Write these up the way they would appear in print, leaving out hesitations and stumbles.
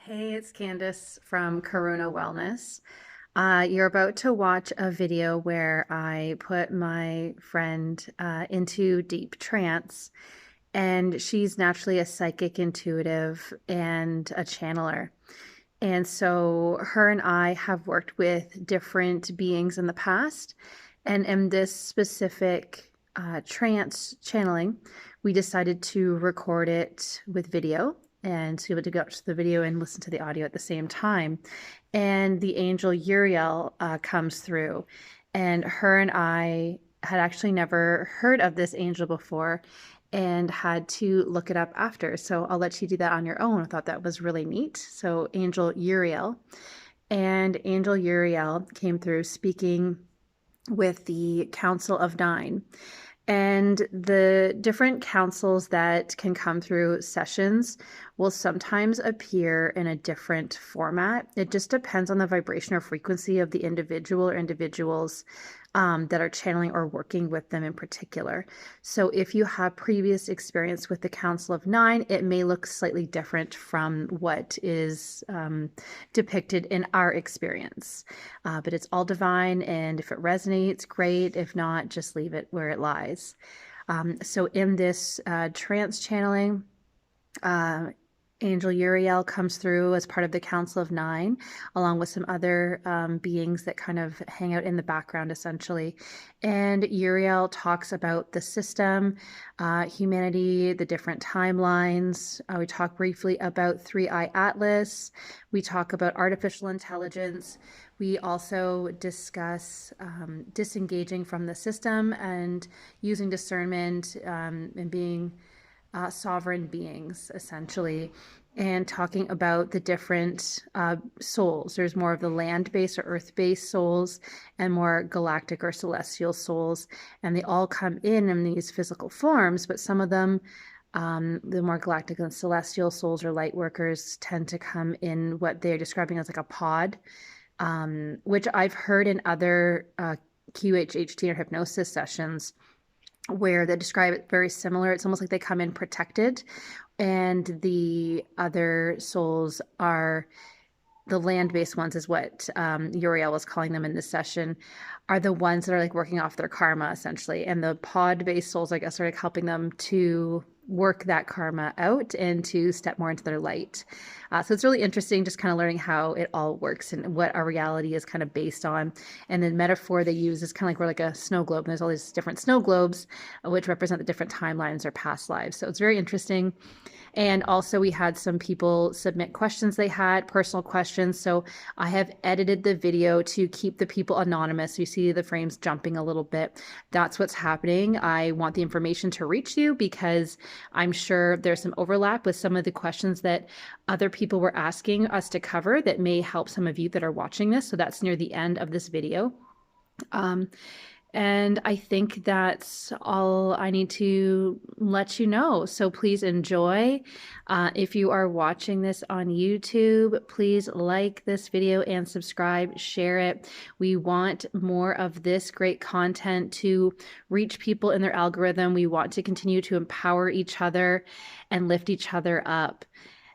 Hey, it's Candice from Karuna.Wellness. You're about to watch a video where I put my friend into deep trance, and she's naturally a psychic intuitive and a channeler. And so her and I have worked with different beings in the past, and in this specific trance channeling, we decided to record it with video and to be able to go to the video and listen to the audio at the same time. And the angel Uriel comes through, and her and I had actually never heard of this angel before and had to look it up after. So I'll let you do that on your own. I thought that was really neat. So Angel Uriel, and Angel Uriel came through speaking with the Council of Nine. And the different councils that can come through sessions will sometimes appear in a different format. It just depends on the vibration or frequency of the individual or individuals that are channeling or working with them in particular. So if you have previous experience with the Council of Nine, it may look slightly different from what is depicted in our experience. But it's all divine, and if it resonates, great. If not, just leave it where it lies. So in this trance channeling, Angel Uriel comes through as part of the Council of Nine, along with some other beings that kind of hang out in the background, essentially. And Uriel talks about the system, humanity, the different timelines. We talk briefly about 3I-Atlas. We talk about artificial intelligence. We also discuss disengaging from the system and using discernment and being sovereign beings, essentially, and talking about the different souls. There's more of the land-based or earth-based souls and more galactic or celestial souls, and they all come in these physical forms, but some of them, the more galactic and celestial souls or light workers, tend to come in what they're describing as like a pod, which I've heard in other QHHT or hypnosis sessions where they describe it very similar. It's almost like they come in protected, and the other souls are the land-based ones, is what Uriel was calling them in this session, are the ones that are like working off their karma essentially, and the pod-based souls, I guess, are like helping them to work that karma out and to step more into their light. So it's really interesting just kind of learning how it all works and what our reality is kind of based on. And the metaphor they use is kind of like we're like a snow globe, and there's all these different snow globes which represent the different timelines or past lives. So it's very interesting. And also we had some people submit questions they had, personal questions. So I have edited the video to keep the people anonymous. You see the frames jumping a little bit. That's what's happening. I want the information to reach you because I'm sure there's some overlap with some of the questions that other people were asking us to cover that may help some of you that are watching this. So that's near the end of this video. And I think that's all I need to let you know. So please enjoy. If you are watching this on YouTube, please like this video and subscribe, share it. We want more of this great content to reach people in their algorithm. We want to continue to empower each other and lift each other up.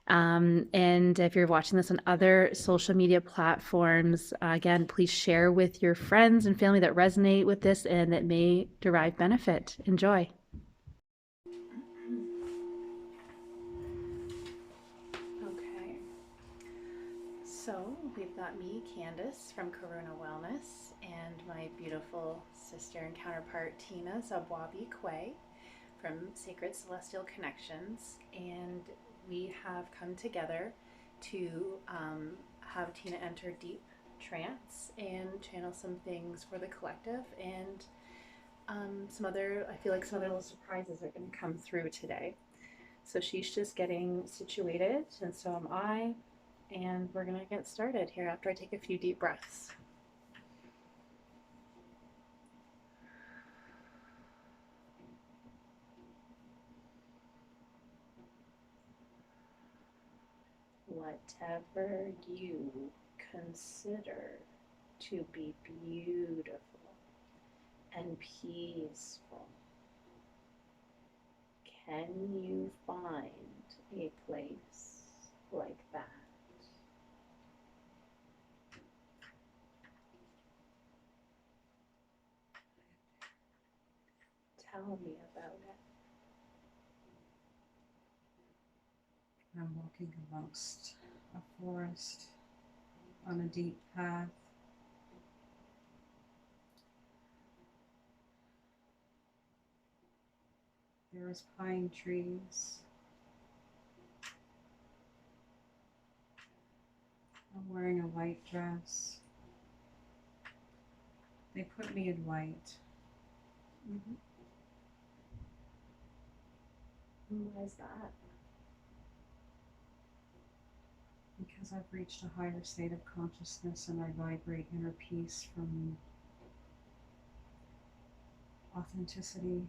And if you're watching this on other social media platforms, again, please share with your friends and family that resonate with this and that may derive benefit. Enjoy. Okay, so we've got me, Candice, from Karuna.Wellness, and my beautiful sister and counterpart, Tina Zhaab Waabi Kwe, from Sacred Celestial Connections, and we have come together to have Tina enter deep trance and channel some things for the collective, and I feel like some other little surprises are going to come through today. So she's just getting situated, and so am I, and we're going to get started here after I take a few deep breaths. Whatever you consider to be beautiful and peaceful, can you find a place like that? tell me about it? I'm walking amongst a forest on a deep path. There's pine trees. I'm wearing a white dress. They put me in white. Mm-hmm. Why is that? Because I've reached a higher state of consciousness and I vibrate inner peace from authenticity.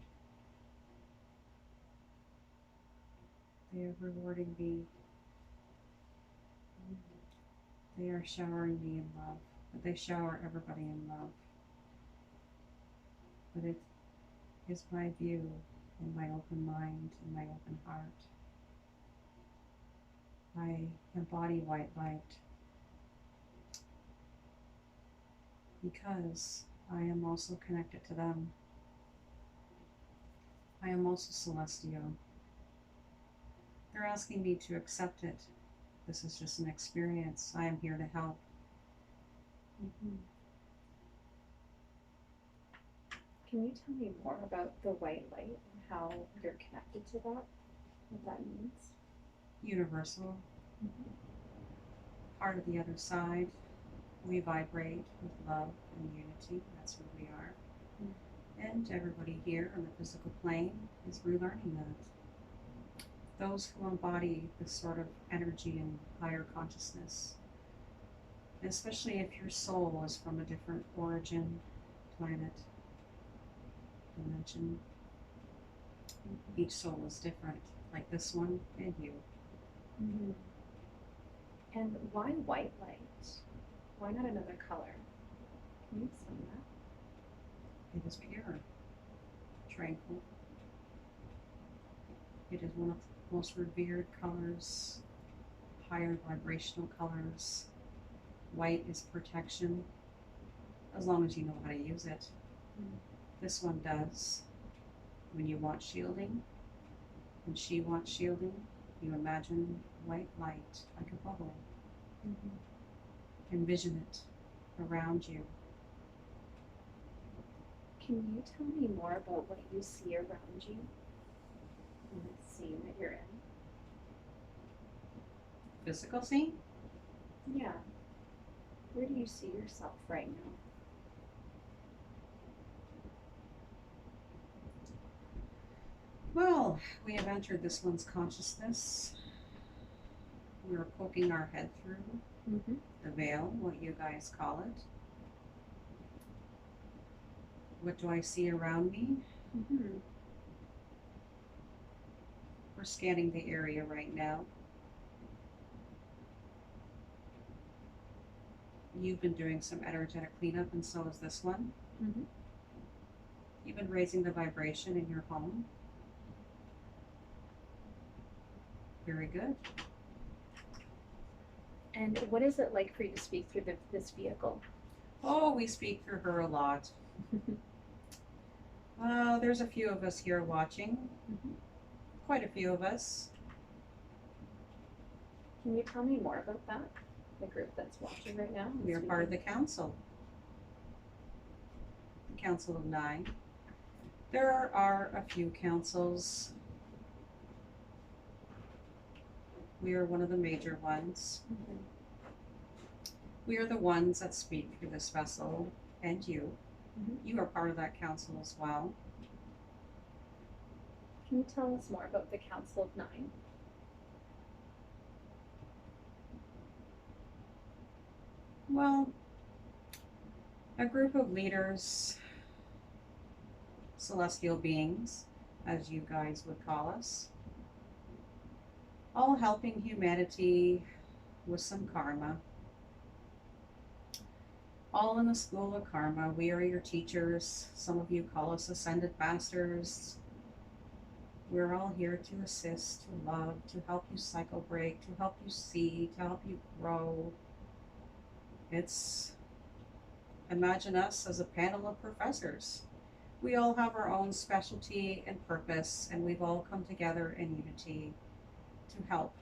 They are rewarding me. They are showering me in love. But they shower everybody in love. But it is my view and my open mind and my open heart. I embody white light because I am also connected to them. I am also celestial. They're asking me to accept it. This is just an experience. I am here to help. Mm-hmm. Can you tell me more about the white light and how you're connected to that? What that means? Universal. Mm-hmm. Part of the other side. We vibrate with love and unity. That's who we are. Mm-hmm. And everybody here on the physical plane is relearning that. Those who embody this sort of energy and higher consciousness, especially if your soul is from a different origin, planet, dimension. Mm-hmm. Each soul is different, like this one and you. Mm-hmm. And why white light? Why not another color? Can you explain that? It is pure, tranquil. It is one of the most revered colors, higher vibrational colors. White is protection, as long as you know how to use it. Mm-hmm. This one does. When you want shielding, and she wants shielding, you imagine white light like a bubble. Mm-hmm. Envision it around you. Can you tell me more about what you see around you in the scene that you're in? Physical scene? Yeah. Where do you see yourself right now? Well, we have entered this one's consciousness. We are poking our head through the veil, what you guys call it. What do I see around me? Mm-hmm. We're scanning the area right now. You've been doing some energetic cleanup, and so is this one. Mm-hmm. You've been raising the vibration in your home. Very good. And what is it like for you to speak through this vehicle? Oh, we speak through her a lot. There's a few of us here watching. Mm-hmm. Quite a few of us. Can you tell me more about that? The group that's watching right now? We are part of the council. The Council of 9. There are a few councils. We are one of the major ones. Mm-hmm. We are the ones that speak through this vessel, and you. Mm-hmm. You are part of that council as well. Can you tell us more about the Council of 9? Well, a group of leaders, celestial beings, as you guys would call us, all helping humanity with some karma. All in the school of karma. We are your teachers. Some of you call us ascended masters. We're all here to assist, to love, to help you cycle break, to help you see, to help you grow. Imagine us as a panel of professors. We all have our own specialty and purpose, and we've all come together in unity to help.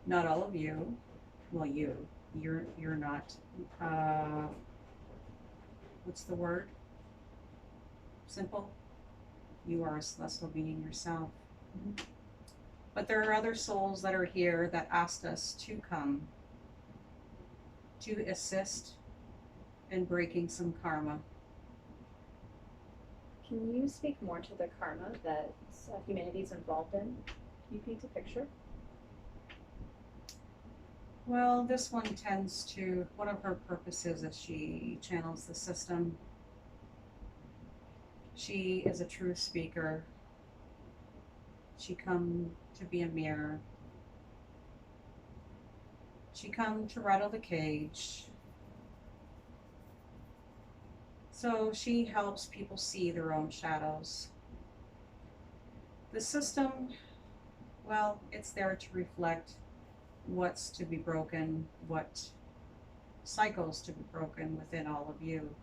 Not all of you, well, you're not, uh, what's the word? Simple. You are a celestial being yourself. Mhm. But there are other souls that are here that asked us to come to assist in breaking some karma. Can you speak more to the karma that humanity is involved in? Can you paint a picture? Well, this one tends to, one of her purposes is she channels the system. She is a true speaker. She come to be a mirror. She come to rattle the cage. So she helps people see their own shadows. The system, well, it's there to reflect what's to be broken, what cycles to be broken within all of you.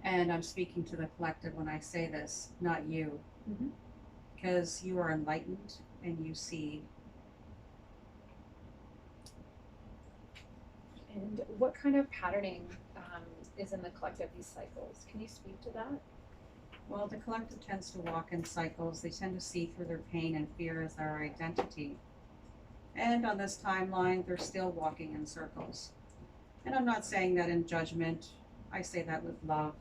And I'm speaking to the collective when I say this, not you. Because you are enlightened and you see. And what kind of patterning is in the collective, these cycles? Can you speak to that? Well, the collective tends to walk in cycles. They tend to see through their pain and fear as their identity. And on this timeline, they're still walking in circles. And I'm not saying that in judgment. I say that with love.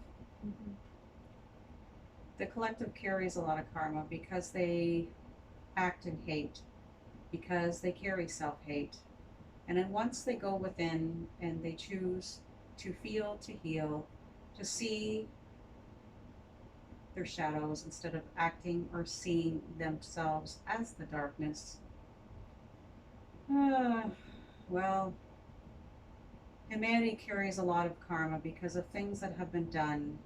The collective carries a lot of karma because they act in hate, because they carry self-hate. And then once they go within and they choose to feel, to heal, to see their shadows instead of acting or seeing themselves as the darkness, well, humanity carries a lot of karma because of things that have been done.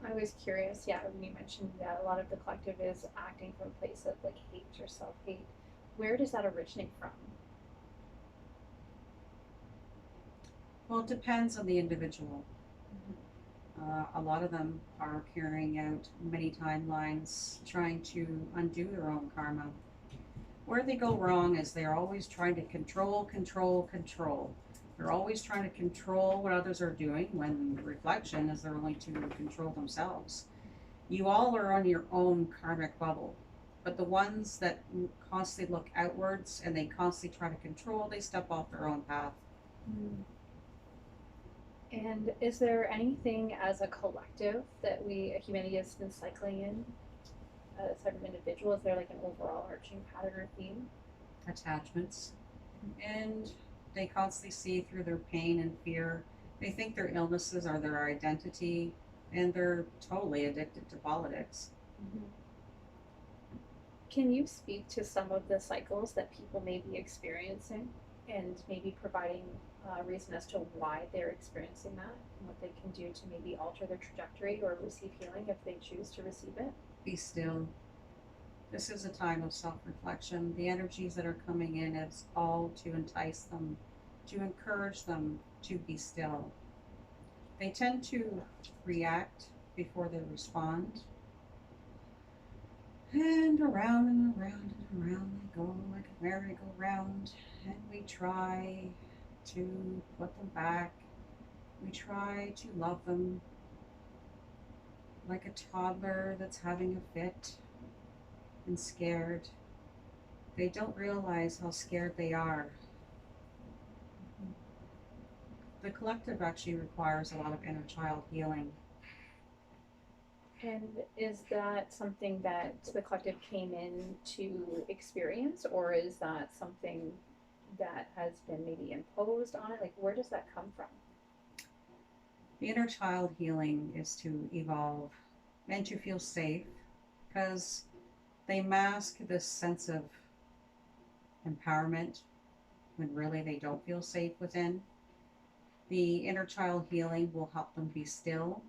I was curious, when you mentioned that a lot of the collective is acting from a place of like hate or self-hate. Where does that originate from? Well, it depends on the individual. A lot of them are carrying out many timelines, trying to undo their own karma. Where they go wrong is they're always trying to control, control, control. They're always trying to control what others are doing when reflection is they're only to control themselves. You all are on your own karmic bubble, but the ones that constantly look outwards and they constantly try to control, they step off their own path. And is there anything as a collective that humanity has been cycling in? As type of individual, is there like an overall arching pattern or theme? Attachments. And they constantly see through their pain and fear. They think their illnesses are their identity, and they're totally addicted to politics. Can you speak to some of the cycles that people may be experiencing and maybe providing a reason as to why they're experiencing that and what they can do to maybe alter their trajectory or receive healing if they choose to receive it? Be still. This is a time of self-reflection. The energies that are coming in is all to entice them, to encourage them to be still. They tend to react before they respond. And around and around and around they go like a merry-go-round. And we try to put them back. We try to love them like a toddler that's having a fit and scared. They don't realize how scared they are. The collective actually requires a lot of inner child healing. And is that something that the collective came in to experience, or is that something that has been maybe imposed on it? Like, where does that come from? The inner child healing is to evolve and to feel safe because they mask this sense of empowerment when really they don't feel safe within. The inner child healing will help them be still,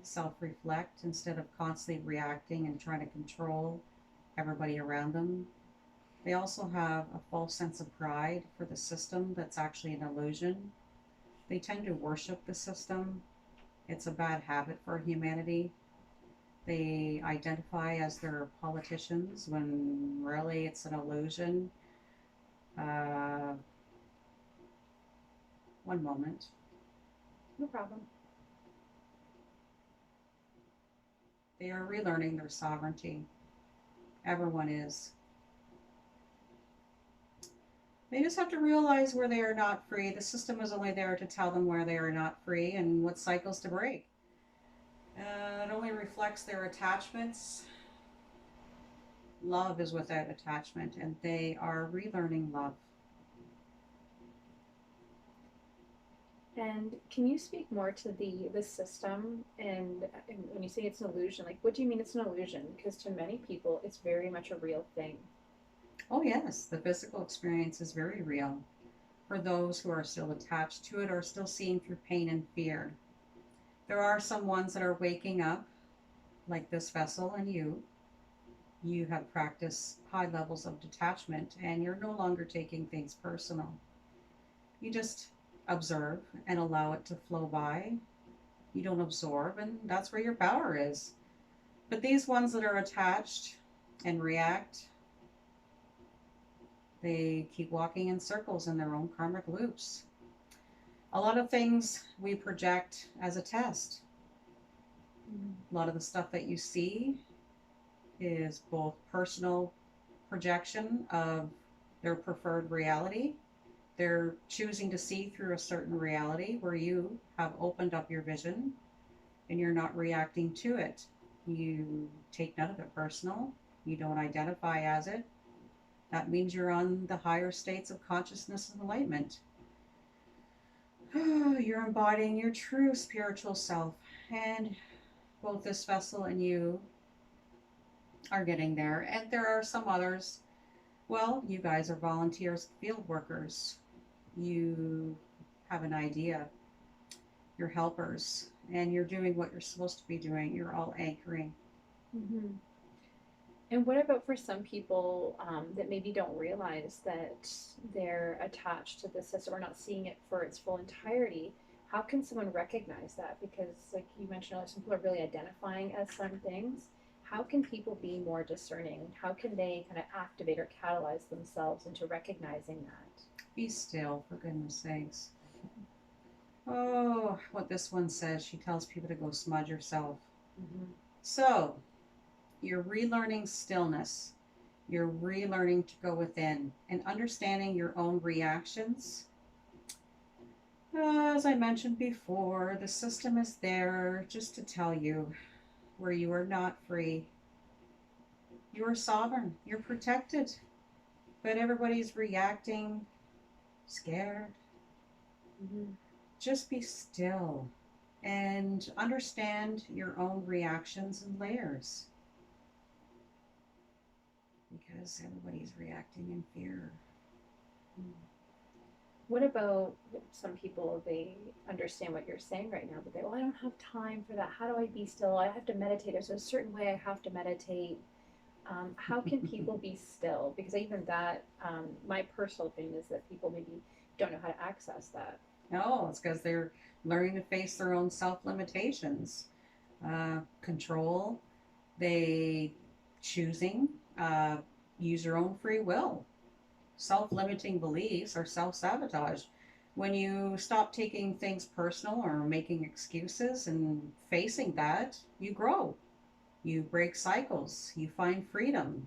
self-reflect instead of constantly reacting and trying to control everybody around them. They also have a false sense of pride for the system that's actually an illusion. They tend to worship the system. It's a bad habit for humanity. They identify as their politicians when really it's an illusion. Uh, One moment. No problem. They are relearning their sovereignty. Everyone is. They just have to realize where they are not free. The system is only there to tell them where they are not free and what cycles to break. It only reflects their attachments. Love is without attachment, and they are relearning love. And can you speak more to the system and when you say it's an illusion, like what do you mean it's an illusion? Because to many people, it's very much a real thing. Oh, yes, the physical experience is very real for those who are still attached to it or still seeing through pain and fear. There are some ones that are waking up, like this vessel and you. You have practiced high levels of detachment and you're no longer taking things personal. You just observe and allow it to flow by. You don't absorb, and that's where your power is. But these ones that are attached and react, they keep walking in circles in their own karmic loops. A lot of things we project as a test. A lot of the stuff that you see is both personal projection of their preferred reality. They're choosing to see through a certain reality where you have opened up your vision and you're not reacting to it. You take none of it personal. You don't identify as it. That means you're on the higher states of consciousness and enlightenment. You're embodying your true spiritual self, and both this vessel and you are getting there. And there are some others. Well, you guys are volunteers, field workers. You have an idea. You're helpers, and you're doing what you're supposed to be doing. You're all anchoring. Mm-hmm. And what about for some people that maybe don't realize that they're attached to the system or not seeing it for its full entirety? How can someone recognize that? Because, like you mentioned, some people are really identifying as some things. How can people be more discerning? How can they kind of activate or catalyze themselves into recognizing that? Be still, for goodness sakes. Oh, what this one says, she tells people to go smudge yourself. Mm-hmm. So, you're relearning stillness. You're relearning to go within and understanding your own reactions. As I mentioned before, the system is there just to tell you where you are not free. You are sovereign. You're protected. But everybody's reacting, scared. Mm-hmm. Just be still and understand your own reactions and layers. Because everybody's reacting in fear. What about some people, they understand what you're saying right now, but they, well, I don't have time for that. How do I be still? I have to meditate. There's a certain way I have to meditate. How can people be still? Because even that, my personal opinion is that people maybe don't know how to access that. No, it's because they're learning to face their own self-limitations. Control, they choosing, use your own free will. Self-limiting beliefs are self-sabotage. When you stop taking things personal or making excuses and facing that, you grow. You break cycles. You find freedom.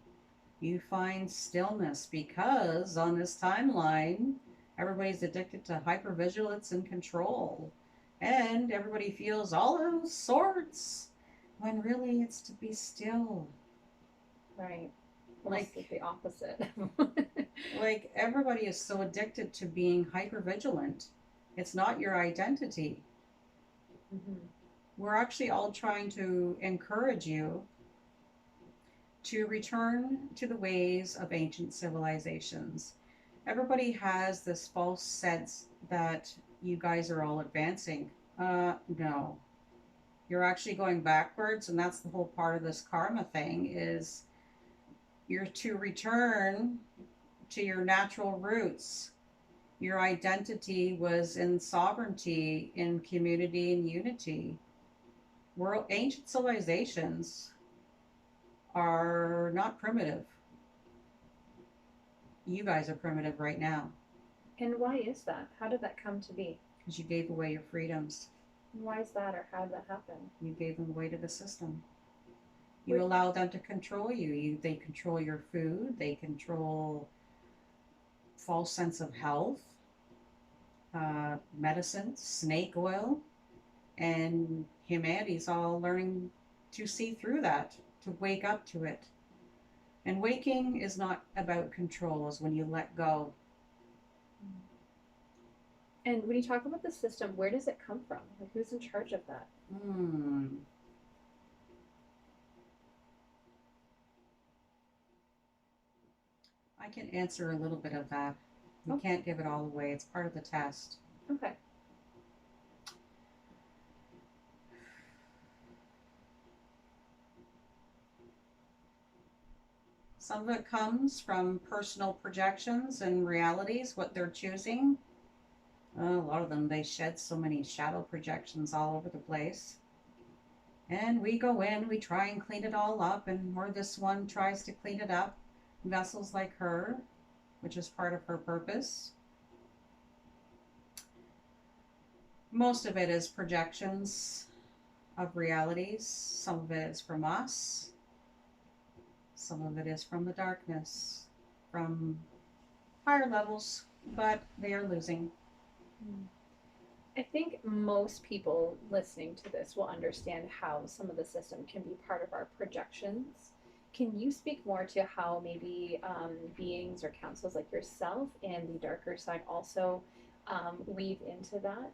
You find stillness, because on this timeline, everybody's addicted to hypervigilance and control. And everybody feels all those sorts when really it's to be still. Right. Almost like the opposite. Like everybody is so addicted to being hypervigilant. It's not your identity. Mm-hmm. We're actually all trying to encourage you to return to the ways of ancient civilizations. Everybody has this false sense that you guys are all advancing. No. You're actually going backwards, and that's the whole part of this karma thing, is you're to return to your natural roots. Your identity was in sovereignty, in community and unity. World ancient civilizations are not primitive. You guys are primitive right now And why is that? How did that come to be? because you gave away your freedoms. And why is that, or how did that happen? You gave them away to the system. You allow them to control you. They control your food. They control false sense of health, medicine, snake oil, and humanity's all learning to see through that, to wake up to it. And waking is not about control, is when you let go. And when you talk about the system, where does it come from? Like, who's in charge of that? I can answer a little bit of that. We can't give it all away. It's part of the test. Okay. Some of it comes from personal projections and realities, what they're choosing. A lot of them, they shed so many shadow projections all over the place. And we go in, we try and clean it all up, or this one tries to clean it up. Vessels like her, which is part of her purpose. Most of it is projections of realities. Some of it is from us. Some of it is from the darkness, from higher levels, but they are losing. I think most people listening to this will understand how some of the system can be part of our projections. Can you speak more to how maybe beings or councils like yourself and the darker side also weave into that?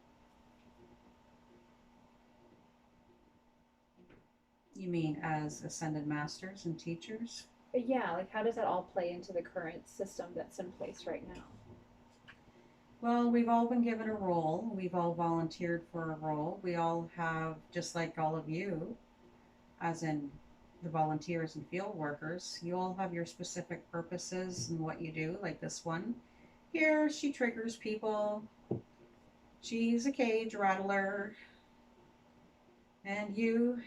You mean as ascended masters and teachers? But yeah, like how does that all play into the current system that's in place right now? Well, we've all been given a role. We've all volunteered for a role. We all have, just like all of you, as in the volunteers and field workers, you all have your specific purposes and what you do, like this one. Here, she triggers people. She's a cage rattler. And you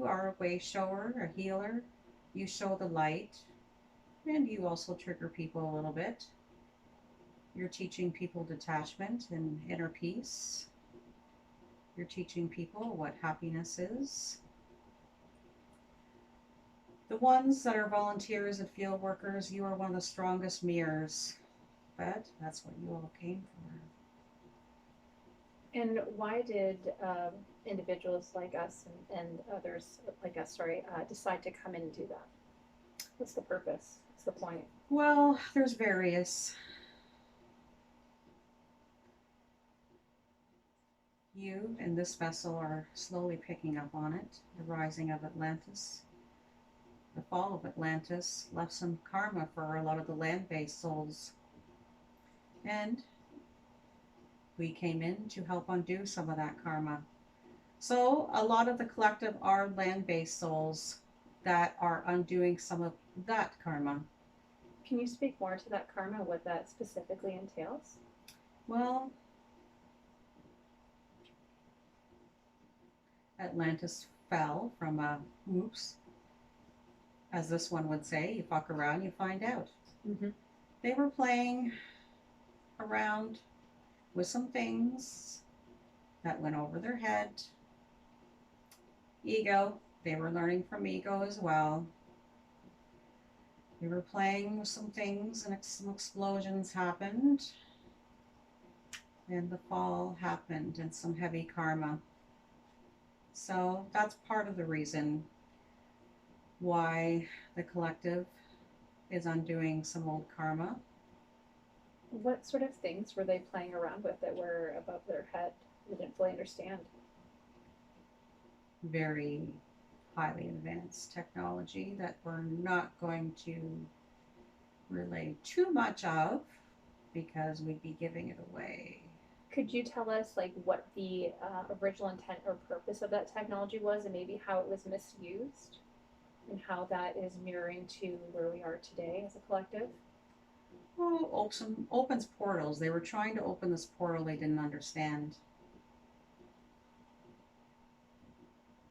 are a way shower, a healer. You show the light. And you also trigger people a little bit. You're teaching people detachment and inner peace. You're teaching people what happiness is. The ones that are volunteers and field workers, you are one of the strongest mirrors. But that's what you all came for. And why did individuals like us and others like us, decide to come in and do that? What's the purpose? What's the point? Well, there's various. You and this vessel are slowly picking up on it. The rising of Atlantis. The fall of Atlantis left some karma for a lot of the land-based souls. And we came in to help undo some of that karma. So a lot of the collective are land-based souls that are undoing some of that karma. Can you speak more to that karma, what that specifically entails? Well, Atlantis fell from a oops. As this one would say, you fuck around, you find out. Mm-hmm. They were playing around with some things that went over their head. Ego, they were learning from ego as well. They were playing with some things and some explosions happened. And the fall happened and some heavy karma. So that's part of the reason why the collective is undoing some old karma. What sort of things were they playing around with that were above their head? They didn't fully understand. Very highly advanced technology that we're not going to relay too much of because we'd be giving it away. Could you tell us like what the original intent or purpose of that technology was, and maybe how it was misused, and how that is mirroring to where we are today as a collective? opens portals. They were trying to open this portal they didn't understand.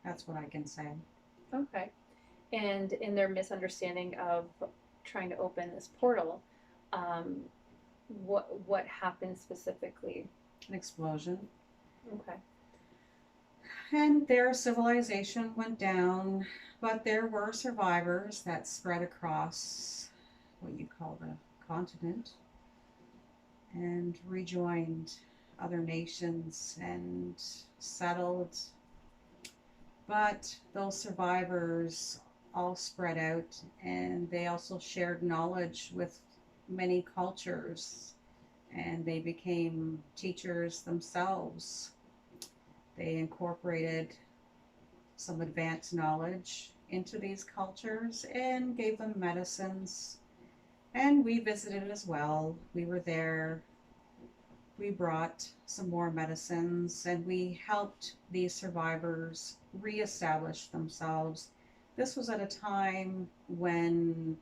That's what I can say. Okay. And in their misunderstanding of trying to open this portal, what happened specifically? An explosion. Okay. And their civilization went down, but there were survivors that spread across what you call the continent and rejoined other nations and settled. But those survivors all spread out, and they also shared knowledge with many cultures, and they became teachers themselves. They incorporated some advanced knowledge into these cultures and gave them medicines. And we visited as well. We were there. We brought some more medicines and we helped these survivors reestablish themselves. This was at a time when,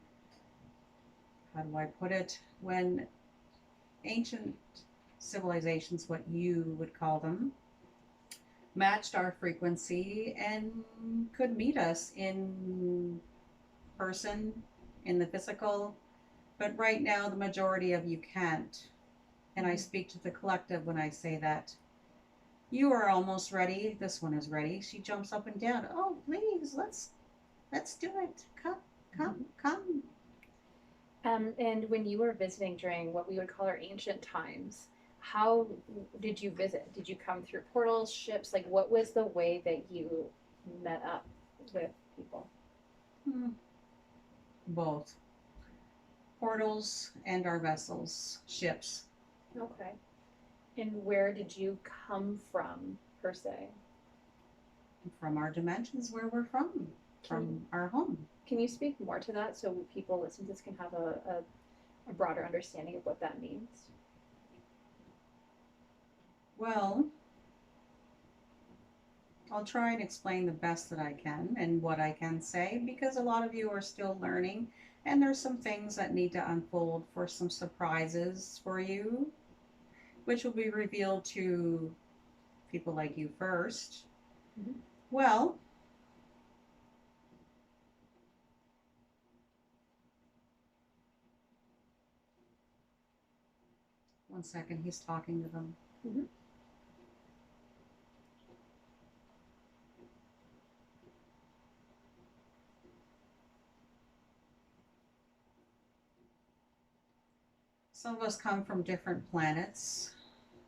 how do I put it, when ancient civilizations, what you would call them, matched our frequency and could meet us in person, in the physical. But right now, the majority of you can't. And I speak to the collective when I say that. You are almost ready. This one is ready. She jumps up and down. Oh, please, let's do it. Come. And when you were visiting during what we would call our ancient times, how did you visit? Did you come through portals, ships? Like, what was the way that you met up with people? Both. Portals and our vessels, ships. Okay. And where did you come from, per se? From our dimensions, where we're from our home. Can you speak more to that so people listening to this can have a broader understanding of what that means? Well, I'll try and explain the best that I can and what I can say, because a lot of you are still learning and there's some things that need to unfold for some surprises for you, which will be revealed to people like you first. Mm-hmm. Well, one second, he's talking to them. Mm-hmm. Some of us come from different planets,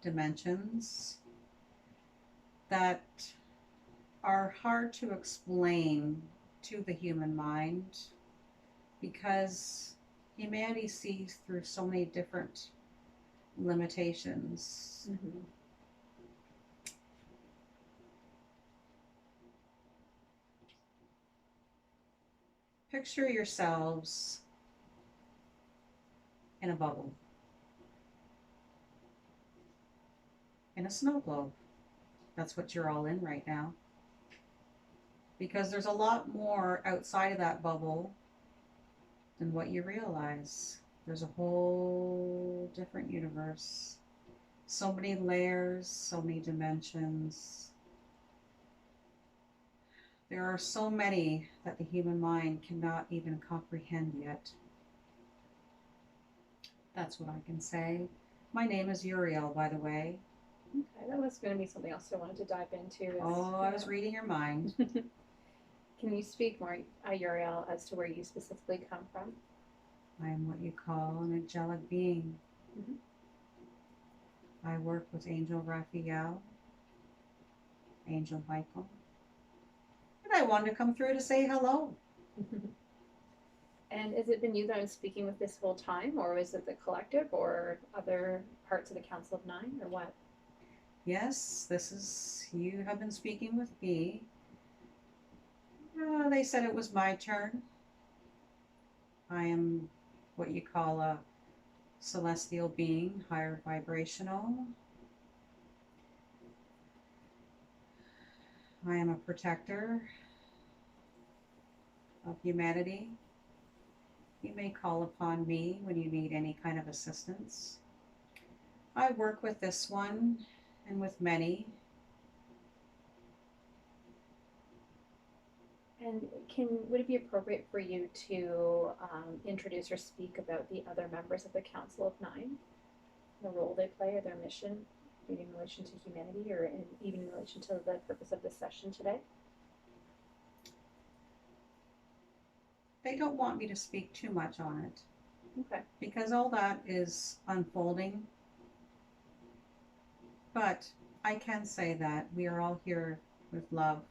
dimensions that are hard to explain to the human mind because humanity sees through so many different limitations. Mm-hmm. Picture yourselves in a bubble, in a snow globe. That's what you're all in right now. Because there's a lot more outside of that bubble than what you realize. There's a whole different universe. So many layers, so many dimensions. There are so many that the human mind cannot even comprehend yet. That's what I can say. My name is Uriel, by the way. Okay, that was going to be something else I wanted to dive into. I was reading your mind. Can you speak more, Uriel, as to where you specifically come from? I am what you call an angelic being. Mm-hmm. I work with Angel Raphael, Angel Michael. And I wanted to come through to say hello. And has it been you that I'm speaking with this whole time, or was it the collective, or other parts of the Council of Nine, or what? Yes, this is, you have been speaking with me. They said it was my turn. I am what you call a celestial being, higher vibrational. I am a protector of humanity. You may call upon me when you need any kind of assistance. I work with this one and with many. And would it be appropriate for you to introduce or speak about the other members of the Council of Nine, the role they play or their mission, maybe in relation to humanity or even in relation to the purpose of this session today? They don't want me to speak too much on it. Okay. Because all that is unfolding. But I can say that we are all here with love,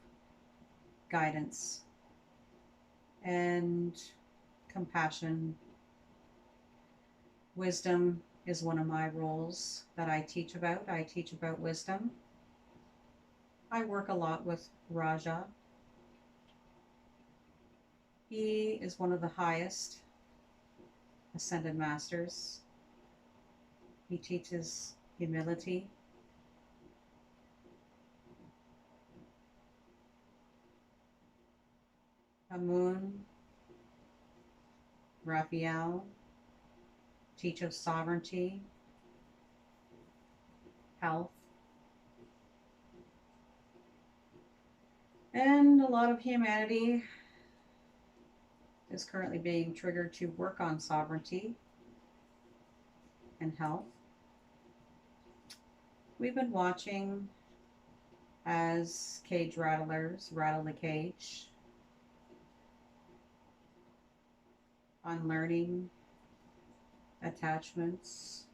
guidance, and compassion. Wisdom is one of my roles that I teach about. I teach about wisdom. I work a lot with Raja. He is one of the highest ascended masters. He teaches humility. Amun, Raphael, teach of sovereignty, health, and a lot of humanity is currently being triggered to work on sovereignty and health. We've been watching as cage rattlers rattle the cage, unlearning attachments,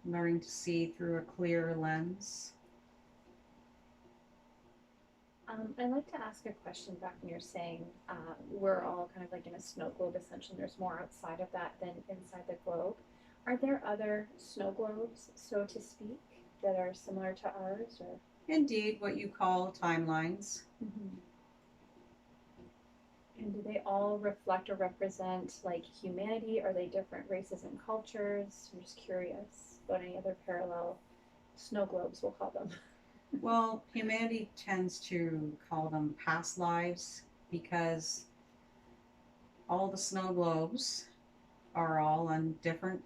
learning to see through a clear lens. I'd like to ask a question back when you're saying we're all kind of like in a snow globe, essentially. There's more outside of that than inside the globe. Are there other snow globes, so to speak, that are similar to ours? Or? Indeed, what you call timelines. Mm-hmm. And do they all reflect or represent like humanity? Are they different races and cultures? I'm just curious about any other parallel snow globes, we'll call them. Well, humanity tends to call them past lives because all the snow globes are all on different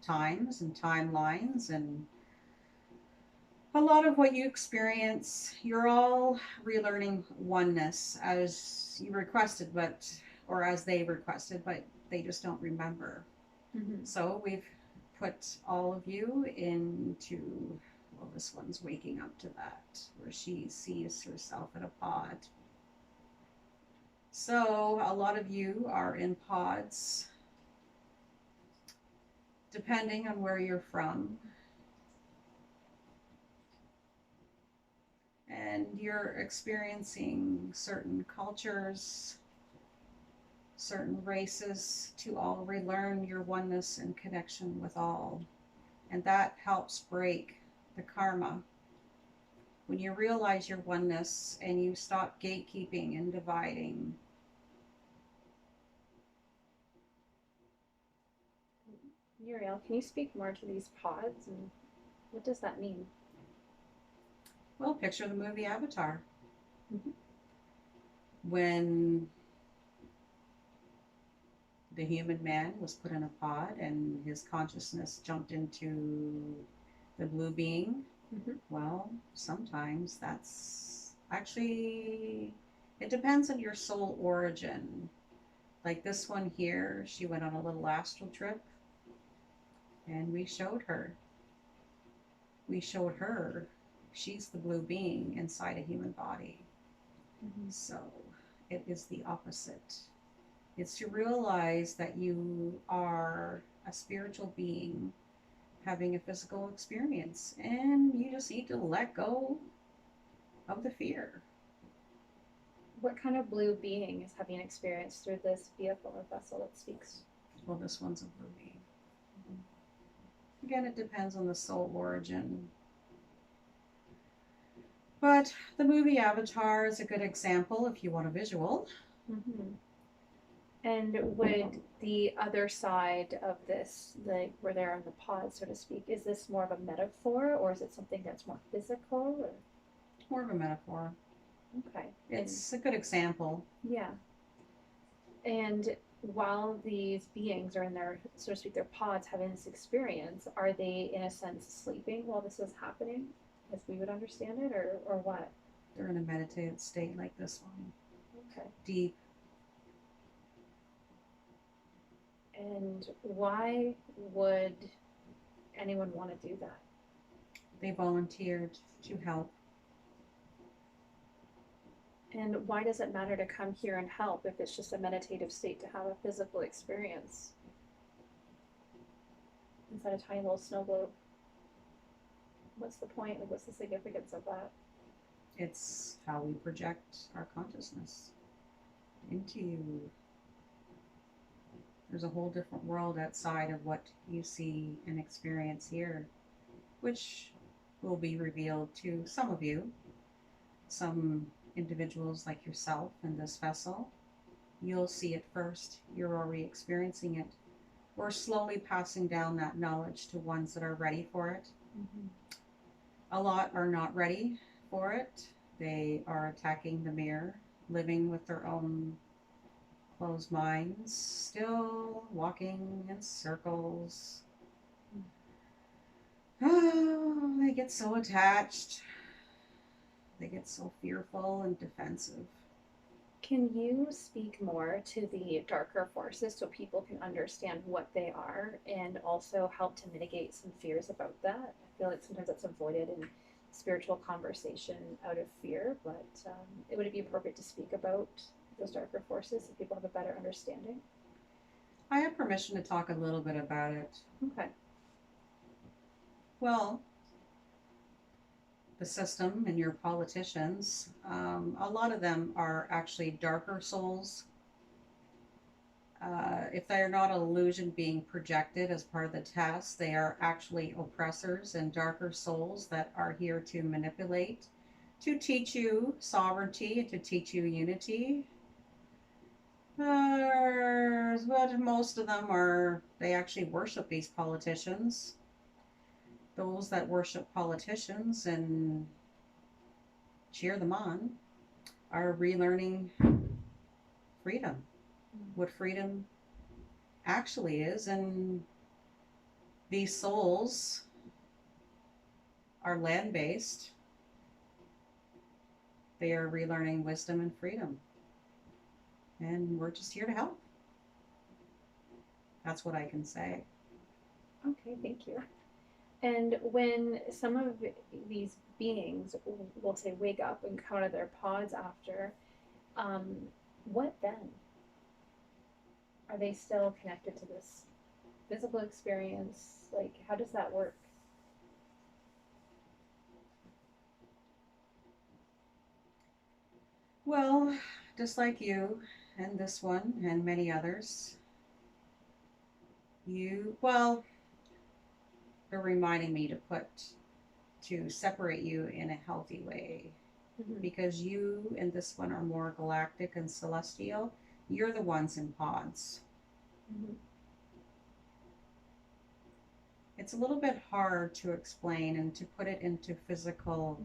times and timelines, and a lot of what you experience, you're all relearning oneness as you requested, or as they requested, but they just don't remember. Mm-hmm. So we've put all of you into, well, this one's waking up to that, where she sees herself in a pod. So a lot of you are in pods, depending on where you're from. And you're experiencing certain cultures, certain races to all relearn your oneness and connection with all. And that helps break the karma. When you realize your oneness and you stop gatekeeping and dividing. Uriel, can you speak more to these pods and what does that mean? Well, picture the movie Avatar. Mm-hmm. When the human man was put in a pod and his consciousness jumped into the blue being. Mm-hmm. Well, sometimes that's actually, it depends on your soul origin. Like this one here, she went on a little astral trip and we showed her. She's the blue being inside a human body. Mm-hmm. So it is the opposite. It's to realize that you are a spiritual being having a physical experience, and you just need to let go of the fear. What kind of blue being is having an experience through this vehicle or vessel that speaks? Well, this one's a blue being. Mm-hmm. Again, it depends on the soul origin. But the movie Avatar is a good example if you want a visual. Mm-hmm. And would the other side of this, like where they're on the pod, so to speak, is this more of a metaphor or is it something that's more physical? Or? More of a metaphor. Okay. It's a good example. Yeah. And while these beings are in their, so to speak, their pods having this experience, are they in a sense sleeping while this is happening, as we would understand it, or what? They're in a meditative state like this one. Okay. Deep. And why would anyone want to do that? They volunteered to help. And why does it matter to come here and help if it's just a meditative state to have a physical experience inside a tiny little snow globe? What's the point? Like, what's the significance of that? It's how we project our consciousness into you. There's a whole different world outside of what you see and experience here, which will be revealed to some of you. Some individuals like yourself in this vessel, you'll see it first. You're already experiencing it. We're slowly passing down that knowledge to ones that are ready for it. Mm-hmm. A lot are not ready for it. They are attacking the mirror, living with their own closed minds, still walking in circles. Oh, they get so attached. They get so fearful and defensive. Can you speak more to the darker forces so people can understand what they are and also help to mitigate some fears about that? I feel like sometimes it's avoided in spiritual conversation out of fear, but would it be appropriate to speak about those darker forces so people have a better understanding? I have permission to talk a little bit about it. Okay. Well, the system and your politicians, a lot of them are actually darker souls. If they are not an illusion being projected as part of the test, they are actually oppressors and darker souls that are here to manipulate, to teach you sovereignty, to teach you unity. But most of them are, they actually worship these politicians. Those that worship politicians and cheer them on are relearning freedom, what freedom actually is. And these souls are land-based. They are relearning wisdom and freedom. And we're just here to help. That's what I can say. Okay, thank you. And when some of these beings, we'll say, wake up and come out of their pods after, what then? Are they still connected to this physical experience? Like, how does that work? Well, just like you and this one and many others, they're reminding me to separate you in a healthy way. Mm-hmm. Because you and this one are more galactic and celestial. You're the ones in pods. Mm-hmm. It's a little bit hard to explain and to put it into physical,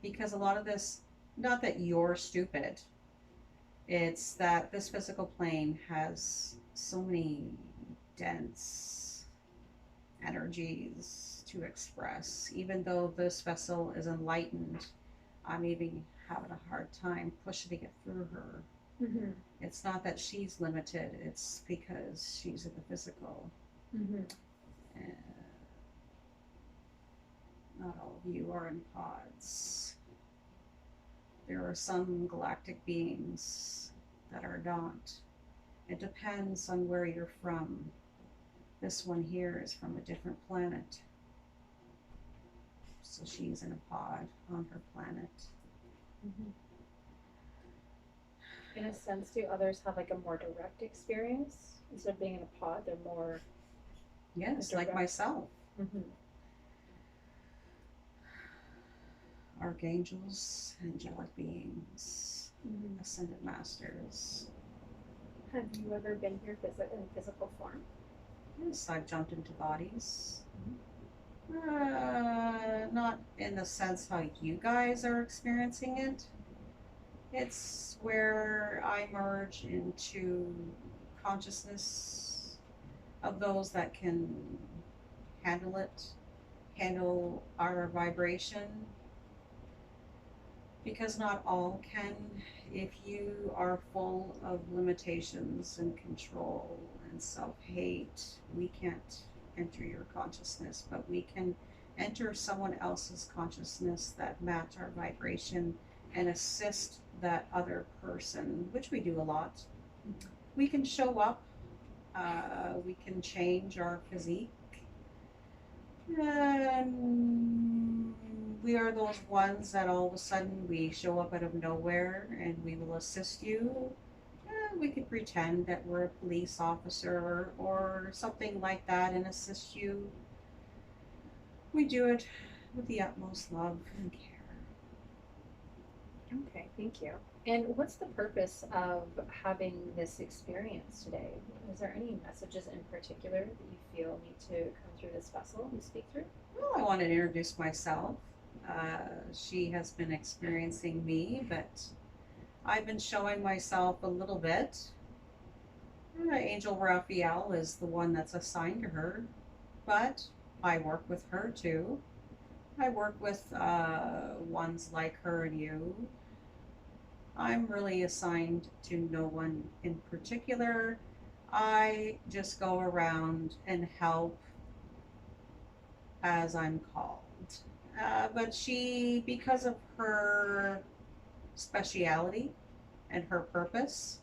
because a lot of this, not that you're stupid, it's that this physical plane has so many dense energies to express. Even though this vessel is enlightened, I'm even having a hard time pushing it through her. Mm-hmm. It's not that she's limited, it's because she's in the physical. Mm-hmm. Not all of you are in pods. There are some galactic beings that are not. It depends on where you're from. This one here is from a different planet. So she's in a pod on her planet. Mm-hmm. In a sense, do others have like a more direct experience? Instead of being in a pod, they're more... Yes, like myself. Mm-hmm. Archangels, angelic beings, Mm-hmm. ascended masters. Have you ever been here in physical form? Yes, I've jumped into bodies. Not in the sense how you guys are experiencing it. It's where I merge into consciousness of those that can handle it, handle our vibration, because not all can. If you are full of limitations and control and self-hate, we can't enter your consciousness, but we can enter someone else's consciousness that match our vibration and assist that other person, which we do a lot. We can show up, we can change our physique, and we are those ones that all of a sudden we show up out of nowhere and we will assist you. We could pretend that we're a police officer or something like that and assist you. We do it with the utmost love and care. Okay, thank you. And what's the purpose of having this experience today? Is there any messages in particular that you feel need to come through this vessel and speak through? Well, I wanted to introduce myself. She has been experiencing me, but I've been showing myself a little bit. Angel Uriel is the one that's assigned to her, but I work with her too. I work with ones like her and you. I'm really assigned to no one in particular. I just go around and help as I'm called. But she, because of her speciality and her purpose,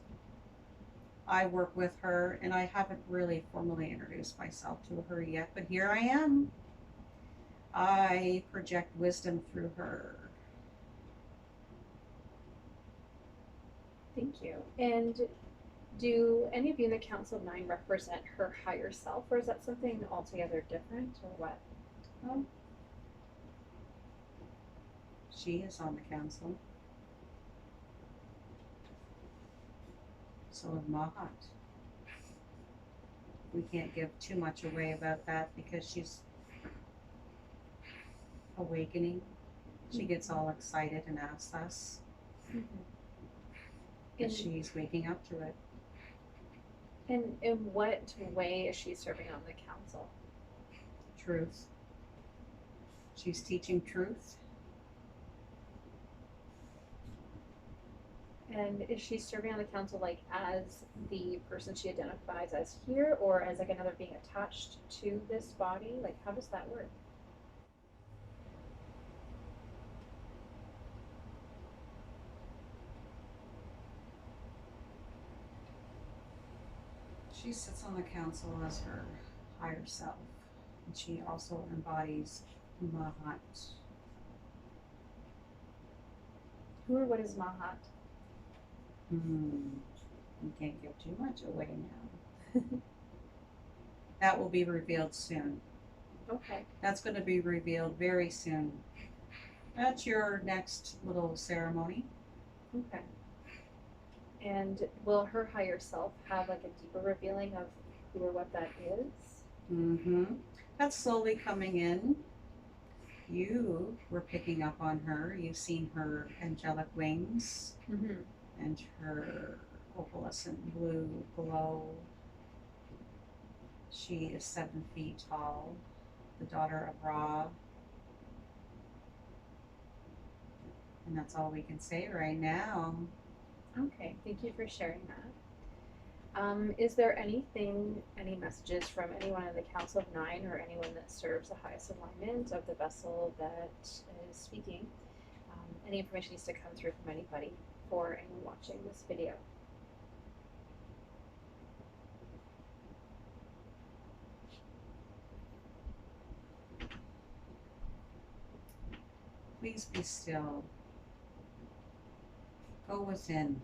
I work with her, and I haven't really formally introduced myself to her yet, but here I am. I project wisdom through her. Thank you. And do any of you in the Council of Nine represent her higher self, or is that something altogether different, or what? She is on the council. So is Mahat. We can't give too much away about that because she's awakening. She gets all excited and asks us. And she's waking up to it. And in what way is she serving on the council? Truth. She's teaching truth. And is she serving on the council like as the person she identifies as here, or as like another being attached to this body? Like, how does that work? She sits on the council as her higher self, and she also embodies Mahat. Who or what is Mahat? You can't give too much away now. That will be revealed soon. Okay. That's going to be revealed very soon. That's your next little ceremony. Okay. And will her higher self have like a deeper revealing of who or what that is? That's slowly coming in. You were picking up on her. You've seen her angelic wings and her opalescent blue glow. She is 7 feet tall, the daughter of Ra. And that's all we can say right now. Okay, thank you for sharing that. Is there anything, any messages from anyone in the Council of Nine or anyone that serves the highest alignment of the vessel that is speaking? Any information needs to come through from anybody for anyone watching this video. Please be still. Go within.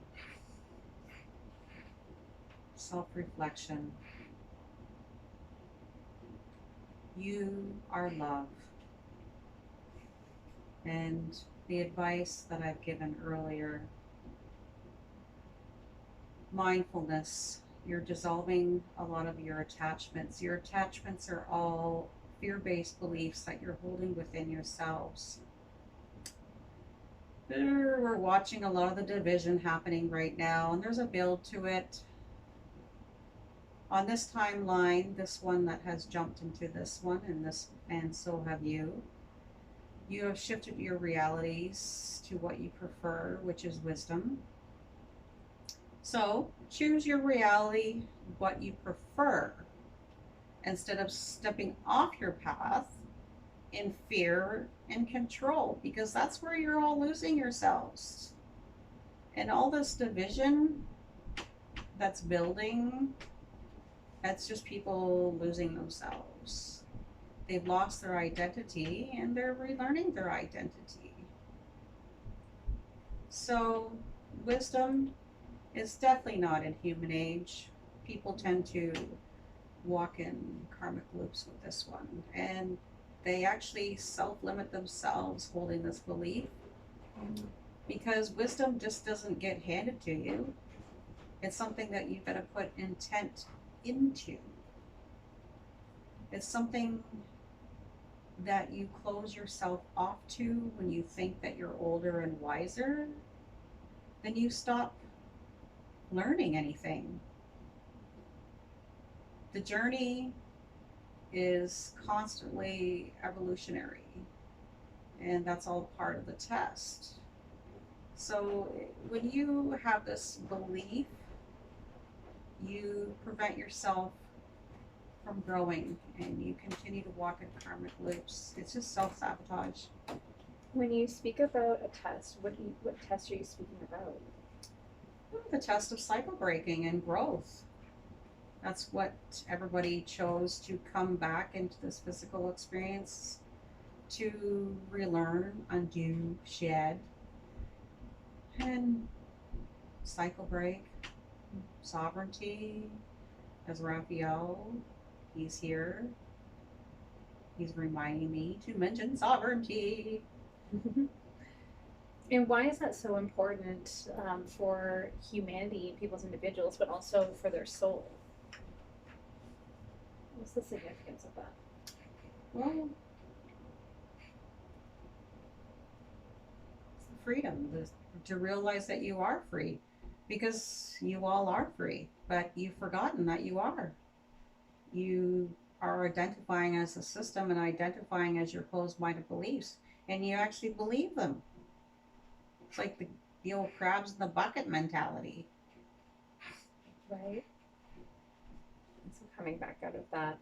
Self-reflection. You are love. And the advice that I've given earlier, mindfulness, you're dissolving a lot of your attachments. Your attachments are all fear-based beliefs that you're holding within yourselves. We're watching a lot of the division happening right now, and there's a build to it. On this timeline, this one that has jumped into this one, and so have you. You have shifted your realities to what you prefer, which is wisdom. So choose your reality, what you prefer, instead of stepping off your path in fear and control, because that's where you're all losing yourselves. And all this division that's building, that's just people losing themselves. They've lost their identity and they're relearning their identity. So, wisdom is definitely not in human age. People tend to walk in karmic loops with this one, and they actually self-limit themselves holding this belief, because wisdom just doesn't get handed to you. It's something that you've got to put intent into. It's something that you close yourself off to when you think that you're older and wiser. Then you stop learning anything. The journey is constantly evolutionary, and that's all part of the test. So when you have this belief, you prevent yourself from growing and you continue to walk in karmic loops. It's just self-sabotage. When you speak about a test, what test are you speaking about? The test of cycle breaking and growth. That's what everybody chose to come back into this physical experience to relearn, undo, shed, and cycle break. Sovereignty, as Raphael, he's here. He's reminding me to mention sovereignty. And why is that so important for humanity, people's individuals, but also for their soul? What's the significance of that? Well, it's the freedom to realize that you are free, because you all are free, but you've forgotten that you are. You are identifying as a system and identifying as your closed-minded beliefs, and you actually believe them. It's like the old crabs in the bucket mentality. Right. And so coming back out of that.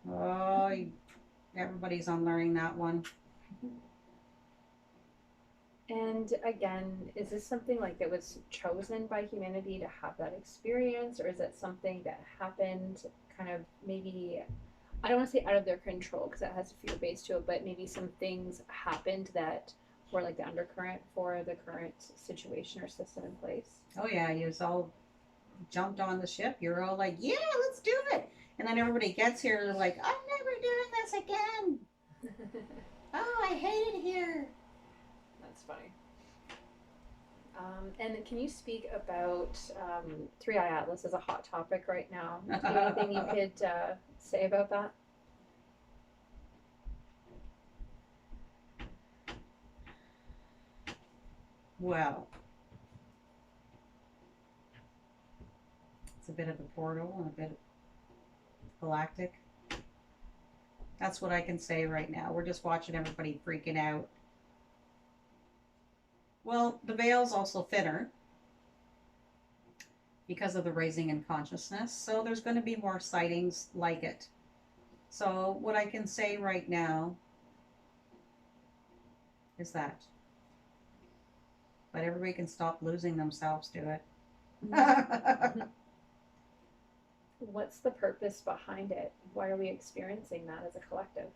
Oh, everybody's unlearning that one. And again, is this something like that was chosen by humanity to have that experience, or is it something that happened kind of maybe, I don't want to say out of their control because that has a fear base to it, but maybe some things happened that were like the undercurrent for the current situation or system in place? Oh yeah, you all jumped on the ship. You're all like, yeah, let's do it. And then everybody gets here, they're like, I'm never doing this again. Oh, I hate it here. That's funny. And can you speak about 3I-Atlas as a hot topic right now? Do you have anything you could say about that? Well, it's a bit of a portal and a bit galactic. That's what I can say right now. We're just watching everybody freaking out. Well, the veil's also thinner because of the raising in consciousness, so there's going to be more sightings like it. So what I can say right now is that. But everybody can stop losing themselves to it. What's the purpose behind it? Why are we experiencing that as a collective?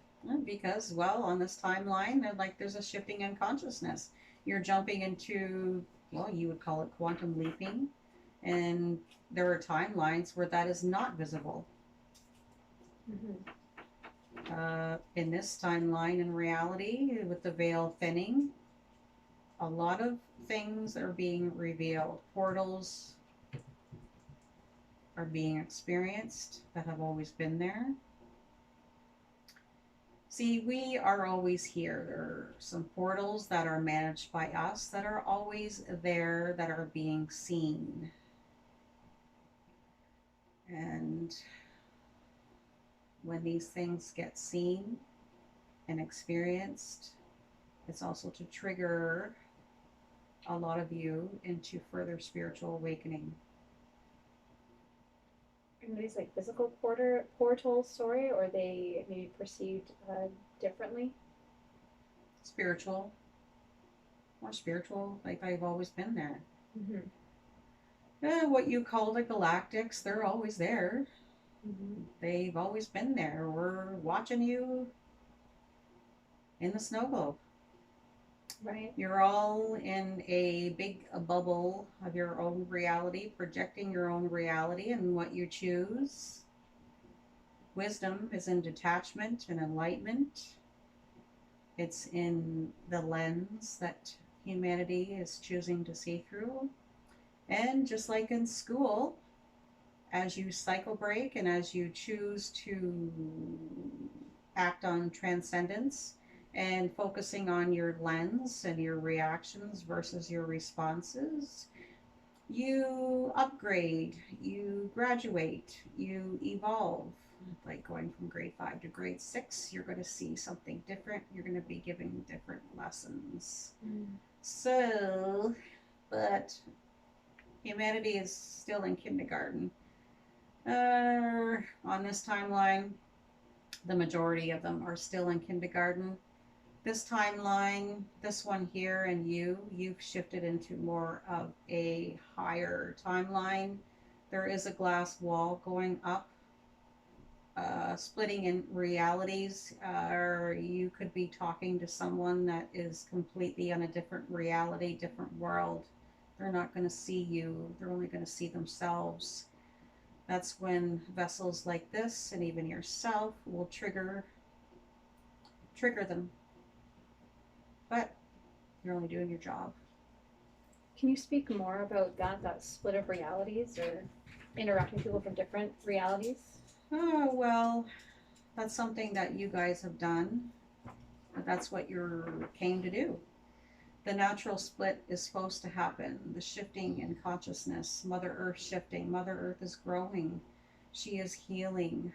Because, well, on this timeline, there's a shifting in consciousness. You're jumping into, well, you would call it quantum leaping, and there are timelines where that is not visible. In this timeline, in reality, with the veil thinning, a lot of things are being revealed. Portals are being experienced that have always been there. See, we are always here. There are some portals that are managed by us that are always there, that are being seen. And when these things get seen and experienced, it's also to trigger a lot of you into further spiritual awakening. Are these like physical portals, sorry, or are they maybe perceived differently? Spiritual, more spiritual, like I've always been there. Mm-hmm. What you call the galactics, they're always there. Mm-hmm. They've always been there. We're watching you in the snow globe. Right. You're all in a big bubble of your own reality, projecting your own reality and what you choose. Wisdom is in detachment and enlightenment. It's in the lens that humanity is choosing to see through. And just like in school, as you cycle break and as you choose to act on transcendence and focusing on your lens and your reactions versus your responses, you upgrade, you graduate, you evolve. Like going from grade 5 to grade 6, you're going to see something different. You're going to be giving different lessons. So, but humanity is still in kindergarten. On this timeline, the majority of them are still in kindergarten. This timeline, this one here, and you've shifted into more of a higher timeline. There is a glass wall going up, splitting in realities, or you could be talking to someone that is completely on a different reality, different world. They're not going to see you, they're only going to see themselves. That's when vessels like this and even yourself will trigger them. But you're only doing your job. Can you speak more about that split of realities or interacting with people from different realities? Oh, well, that's something that you guys have done. That's what you came to do. The natural split is supposed to happen. The shifting in consciousness, Mother Earth shifting. Mother Earth is growing. She is healing.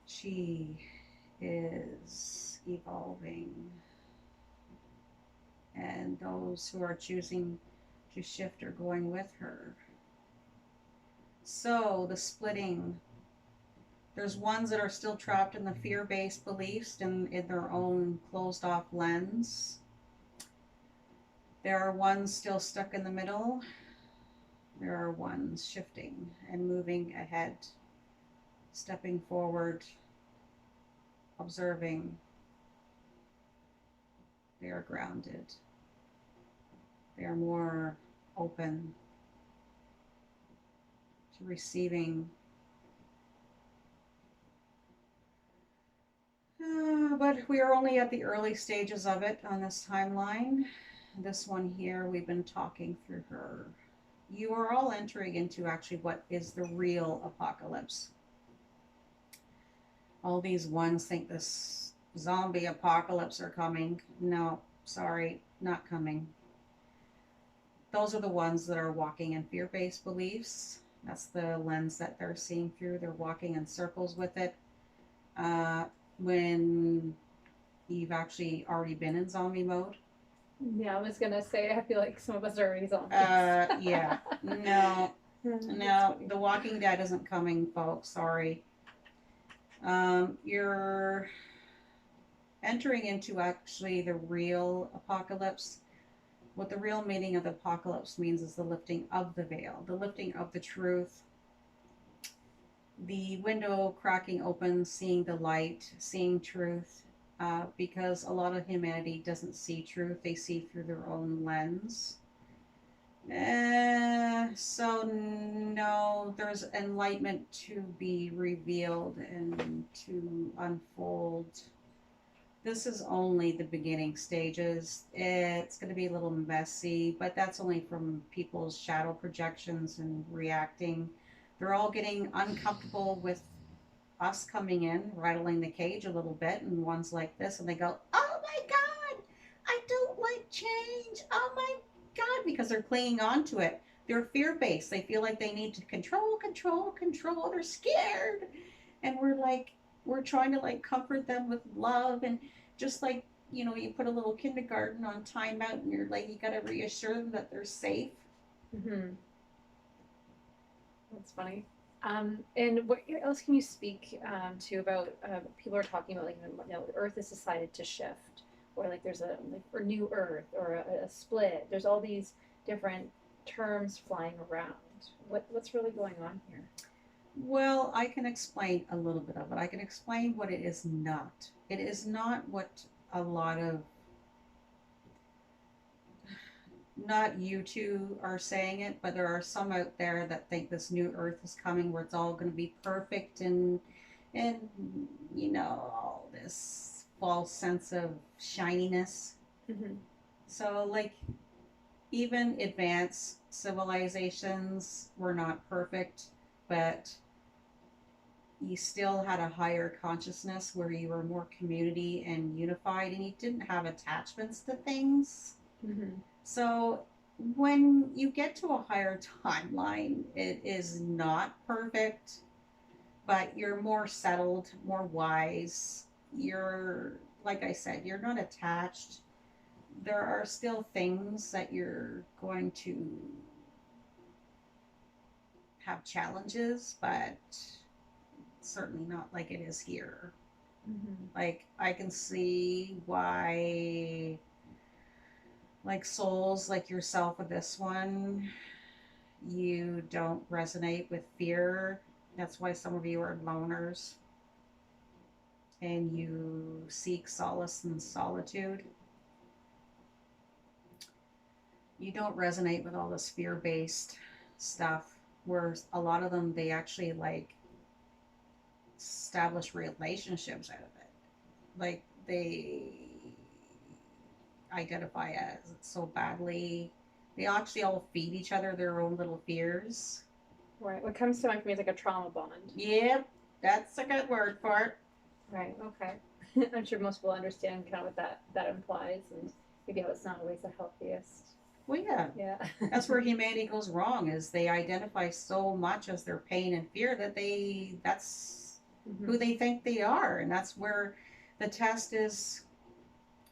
She is evolving. And those who are choosing to shift are going with her. So the splitting, there's ones that are still trapped in the fear-based beliefs and in their own closed-off lens. There are ones still stuck in the middle. There are ones shifting and moving ahead, stepping forward, observing. They are grounded. They are more open to receiving. But we are only at the early stages of it on this timeline. This one here, we've been talking through her. You are all entering into actually what is the real apocalypse. All these ones think this zombie apocalypse are coming. No, sorry, not coming. Those are the ones that are walking in fear-based beliefs. That's the lens that they're seeing through. They're walking in circles with it. When you've actually already been in zombie mode. Yeah, I was gonna say, I feel like some of us are already zombies. Yeah. No, The Walking Dead isn't coming, folks. Sorry. You're entering into actually the real apocalypse. What the real meaning of the apocalypse means is the lifting of the veil, the lifting of the truth, the window cracking open, seeing the light, seeing truth, because a lot of humanity doesn't see truth. They see through their own lens. So no, there's enlightenment to be revealed and to unfold. This is only the beginning stages. It's going to be a little messy, but that's only from people's shadow projections and reacting. They're all getting uncomfortable with us coming in, rattling the cage a little bit, and one's like this, and they go, "Oh my God, I don't like change. Oh my God," because they're clinging on to it. They're fear based. They feel like they need to control, control, control. They're scared. And we're trying to like comfort them with love and just like, you put a little kindergarten on timeout and you're like, you got to reassure them that they're safe. Mm-hmm. That's funny. And what else can you speak to about people are talking about, like, the Earth has decided to shift, or like there's a new Earth or a split. There's all these different terms flying around. What's really going on here? Well, I can explain a little bit of it. I can explain what it is not. It is not what a lot of, not you two are saying it, but there are some out there that think this new earth is coming where it's all going to be perfect and all this false sense of shininess. Mm-hmm. So like even advanced civilizations were not perfect, but you still had a higher consciousness where you were more community and unified and you didn't have attachments to things. Mm-hmm. So when you get to a higher timeline, it is not perfect, but you're more settled, more wise. You're, like I said, you're not attached. There are still things that you're going to have challenges, but certainly not like it is here. Mm-hmm. Like, I can see why, like, souls like yourself with this one, you don't resonate with fear. That's why some of you are loners and you seek solace in solitude. You don't resonate with all this fear based stuff, where a lot of them, they actually like establish relationships out of it. Like, they identify as it so badly. They actually all feed each other their own little fears. Right. What comes to mind for me is like a trauma bond. Yep, that's a good word for it. Right. Okay. I'm sure most people understand kind of what that implies, and maybe how it's not always the healthiest. Well, yeah, Yeah. that's where humanity goes wrong. Is they identify so much as their pain and fear that that's Mm-hmm. who they think they are, and that's where the test is.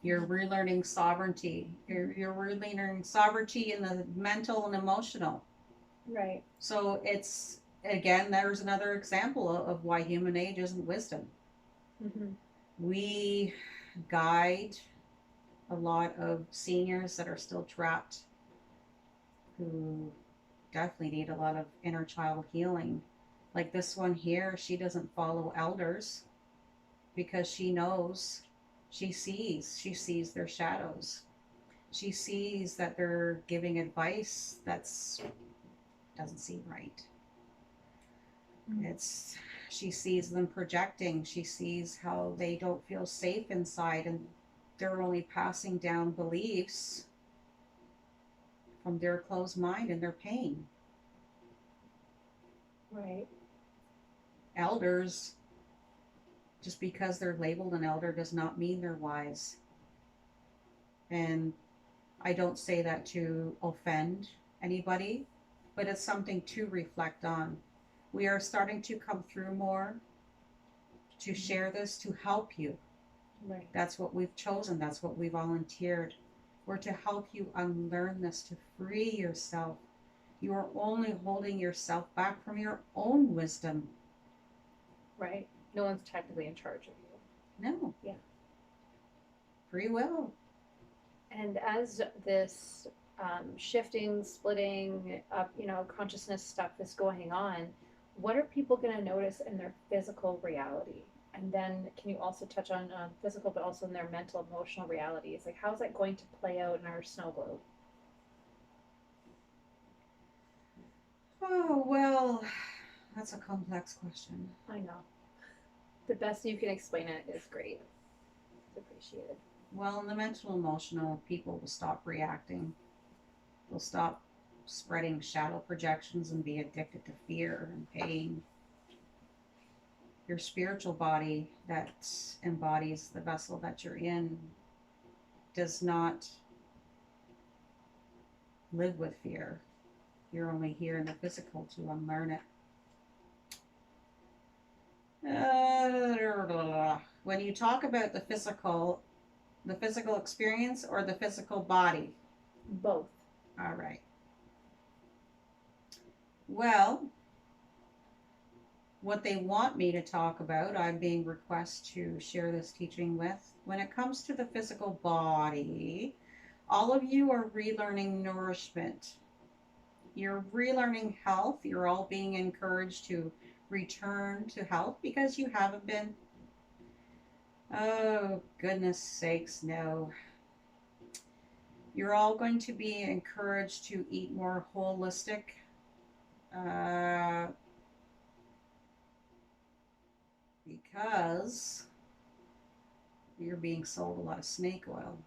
You're relearning sovereignty. You're relearning sovereignty in the mental and emotional. Right. So it's, again, there's another example of why human age isn't wisdom. Mm-hmm. We guide a lot of seniors that are still trapped, who definitely need a lot of inner child healing. Like this one here, she doesn't follow elders because she knows, she sees their shadows. She sees that they're giving advice that's doesn't seem right. It's, she sees them projecting. She sees how they don't feel safe inside and they're only passing down beliefs from their closed mind and their pain. Right. Elders, just because they're labeled an elder does not mean they're wise. And I don't say that to offend anybody, but it's something to reflect on. We are starting to come through more to share this, to help you. Right. That's what we've chosen. That's what we volunteered. We're to help you unlearn this, to free yourself. You are only holding yourself back from your own wisdom. Right. No one's technically in charge of you. No. Yeah. Free will. And as this shifting, splitting up, consciousness stuff is going on, what are people going to notice in their physical reality? And then can you also touch on physical, but also in their mental, emotional realities? Like, how's that going to play out in our snow globe? Oh, well, that's a complex question. I know. The best you can explain it is great. It's appreciated. Well, in the mental emotional, people will stop reacting. They'll stop spreading shadow projections and be addicted to fear and pain. your spiritual body that embodies the vessel that you're in does not live with fear. You're only here in the physical to unlearn it. When you talk about the physical experience or the physical body? Both. All right. Well, what they want me to talk about, I'm being requested to share this teaching with. When it comes to the physical body, all of you are relearning nourishment. You're relearning health. You're all being encouraged to return to health because you haven't been. Oh, goodness sakes, no. You're all going to be encouraged to eat more holistic. Because you're being sold a lot of snake oil.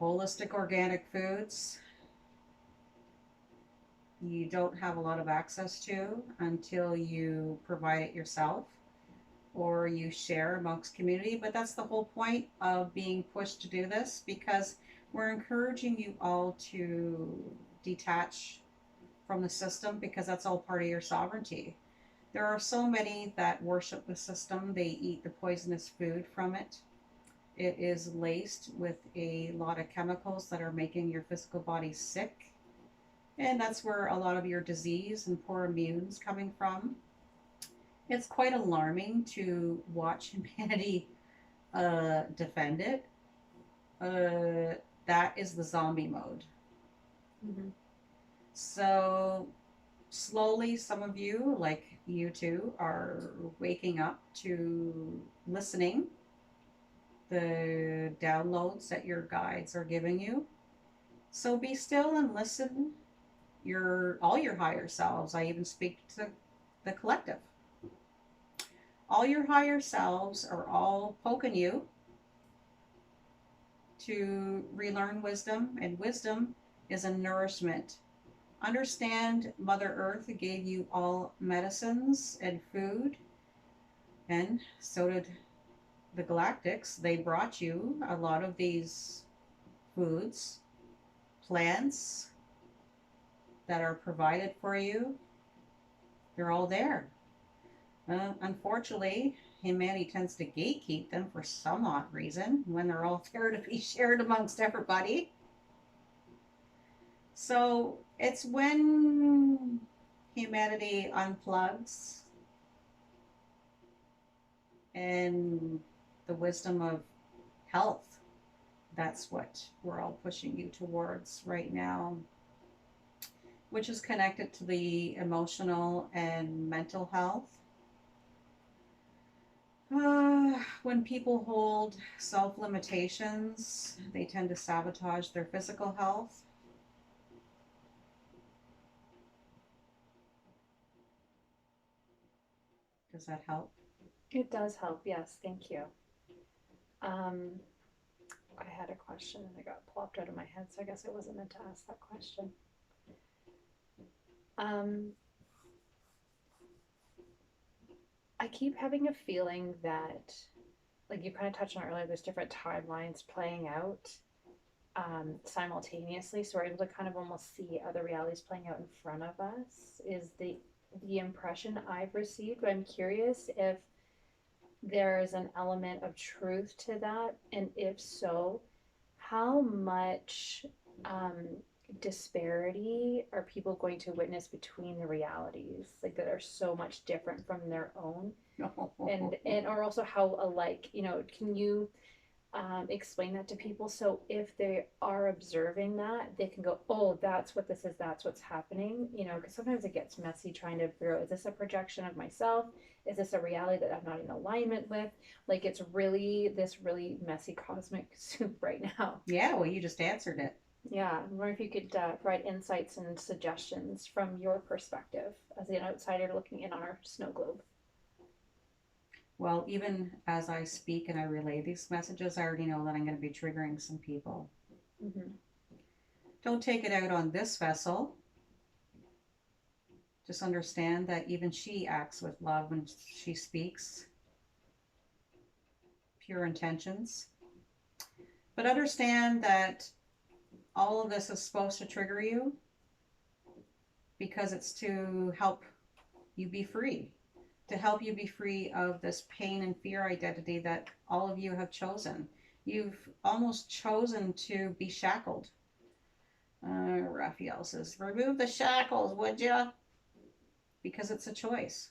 Holistic organic foods, you don't have a lot of access to until you provide it yourself or you share amongst community. But that's the whole point of being pushed to do this, because we're encouraging you all to detach from the system, because that's all part of your sovereignty. There are so many that worship the system. They eat the poisonous food from it. It is laced with a lot of chemicals that are making your physical body sick. And that's where a lot of your disease and poor immune's coming from. It's quite alarming to watch humanity defend it. That is the zombie mode. Mm-hmm. So slowly, some of you, like you two, are waking up to listening the downloads that your guides are giving you. So be still and listen. All your higher selves. I even speak to the collective. All your higher selves are all poking you to relearn wisdom, and wisdom is a nourishment. Understand Mother Earth gave you all medicines and food, and so did the Galactics. They brought you a lot of these foods, plants that are provided for you. They're all there. Unfortunately, humanity tends to gatekeep them for some odd reason when they're all there to be shared amongst everybody. So it's when humanity unplugs and the wisdom of health, that's what we're all pushing you towards right now, which is connected to the emotional and mental health. When people hold self-limitations, they tend to sabotage their physical health. Does that help? It does help, yes, thank you. I had a question and it got plopped out of my head, so I guess I wasn't meant to ask that question. I keep having a feeling that, like you kind of touched on earlier, there's different timelines playing out simultaneously, so we're able to kind of almost see other realities playing out in front of us, is the impression I've received. But I'm curious if there's an element of truth to that, and if so, how much disparity are people going to witness between the realities, like that are so much different from their own, and or also how alike, can you explain that to people, so if they are observing that, they can go, oh, that's what this is, that's what's happening, because sometimes it gets messy trying to figure out, is this a projection of myself, is this a reality that I'm not in alignment with, like it's really this really messy cosmic soup right now. Yeah, well, you just answered it. Yeah, I wonder if you could provide insights and suggestions from your perspective as an outsider looking in on our snow globe. Well, even as I speak and I relay these messages, I already know that I'm going to be triggering some people. Mm-hmm. Don't take it out on this vessel. Just understand that even she acts with love when she speaks. Pure intentions. But understand that all of this is supposed to trigger you because it's to help you be free. To help you be free of this pain and fear identity that all of you have chosen. You've almost chosen to be shackled. Raphael says, remove the shackles, would ya? Because it's a choice.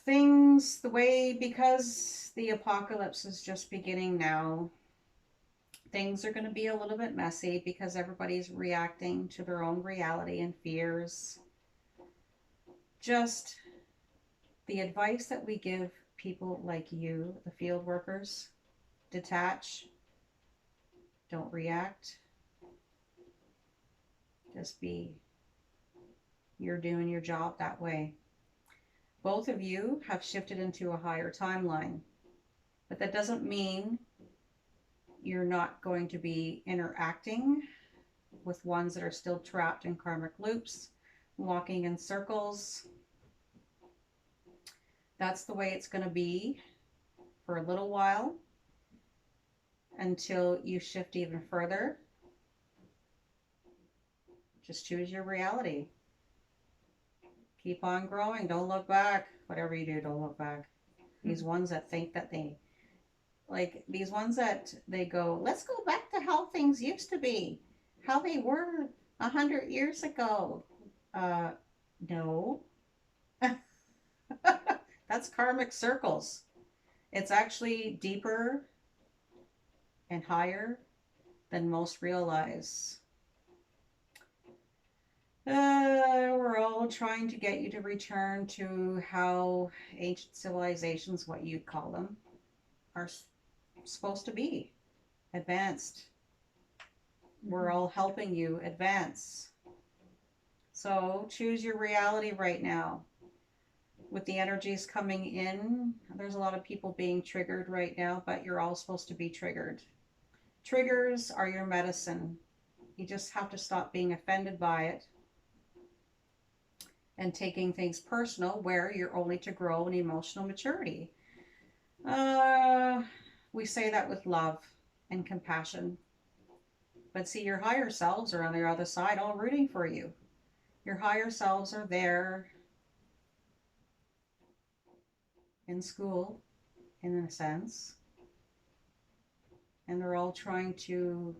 Things the way, because the apocalypse is just beginning now, things are going to be a little bit messy because everybody's reacting to their own reality and fears. Just the advice that we give people like you, the field workers: detach, don't react, just be. You're doing your job that way. Both of you have shifted into a higher timeline, but that doesn't mean you're not going to be interacting with ones that are still trapped in karmic loops, walking in circles. That's the way it's going to be for a little while until you shift even further. Just choose your reality. Keep on growing. Don't look back. Whatever you do, don't look back. These ones that think that they, like these ones that they go, let's go back to how things used to be, how they were 100 years ago. No. That's karmic circles. It's actually deeper and higher than most realize. We're all trying to get you to return to how ancient civilizations, what you'd call them, are supposed to be. Advanced. We're all helping you advance. So choose your reality right now. With the energies coming in, there's a lot of people being triggered right now, but you're all supposed to be triggered. Triggers are your medicine. You just have to stop being offended by it and taking things personal, where you're only to grow in emotional maturity. We say that with love and compassion. But see, your higher selves are on the other side, all rooting for you. Your higher selves are there in school, in a sense, and they're all trying to,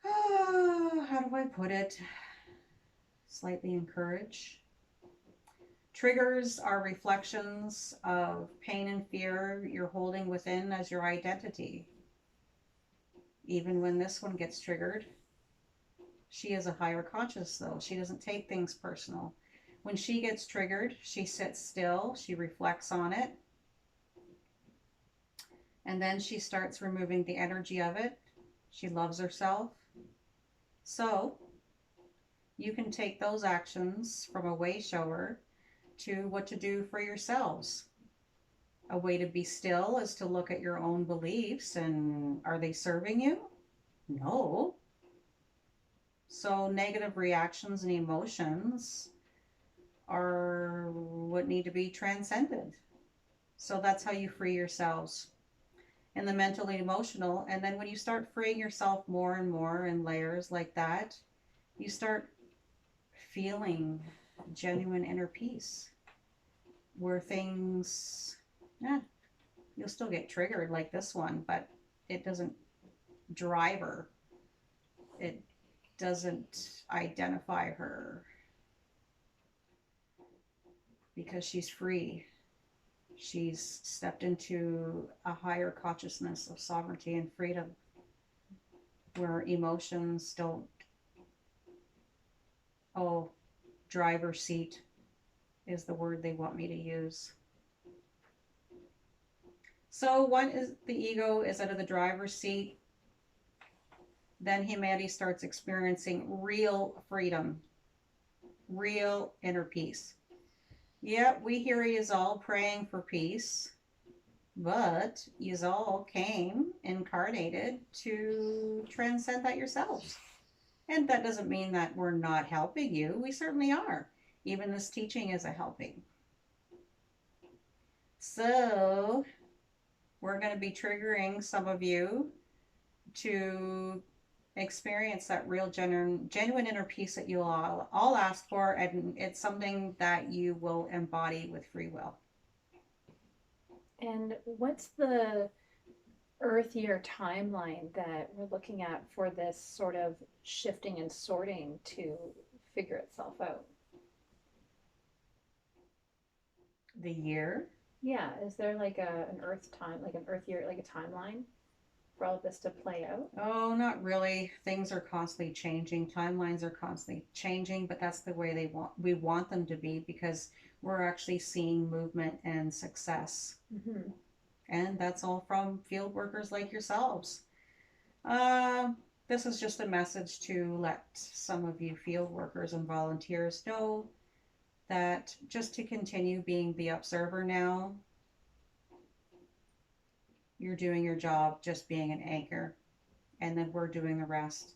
how do I put it? Slightly encourage. Triggers are reflections of pain and fear you're holding within as your identity. Even when this one gets triggered, she is a higher conscious though. She doesn't take things personal. When she gets triggered, she sits still, she reflects on it, and then she starts removing the energy of it. She loves herself. So you can take those actions from a way shower to what to do for yourselves. A way to be still is to look at your own beliefs, and are they serving you? No. So negative reactions and emotions are what need to be transcended. So that's how you free yourselves in the mental and emotional. And then when you start freeing yourself more and more in layers like that, you start feeling genuine inner peace, where things, you'll still get triggered like this one, but it doesn't drive her. It doesn't identify her, because she's free. She's stepped into a higher consciousness of sovereignty and freedom, where emotions don't, driver's seat is the word they want me to use. So one is the ego is out of the driver's seat. Then humanity starts experiencing real freedom, real inner peace. Yeah, we hear he is all praying for peace. but you all came incarnated to transcend that yourselves. And that doesn't mean that we're not helping you. We certainly are. Even this teaching is a helping. So we're going to be triggering some of you to experience that real genuine inner peace that you all asked for, and it's something that you will embody with free will. And what's the Earth year timeline that we're looking at for this sort of shifting and sorting to figure itself out? The year? Yeah, is there like an Earth time, like an Earth year, like a timeline for all of this to play out? Oh, not really. Things are constantly changing. Timelines are constantly changing, but that's the way we want them to be, because we're actually seeing movement and success. Mm-hmm. And that's all from field workers like yourselves. Uh, this is just a message to let some of you field workers and volunteers know that just to continue being the observer now, you're doing your job, just being an anchor, and then we're doing the rest.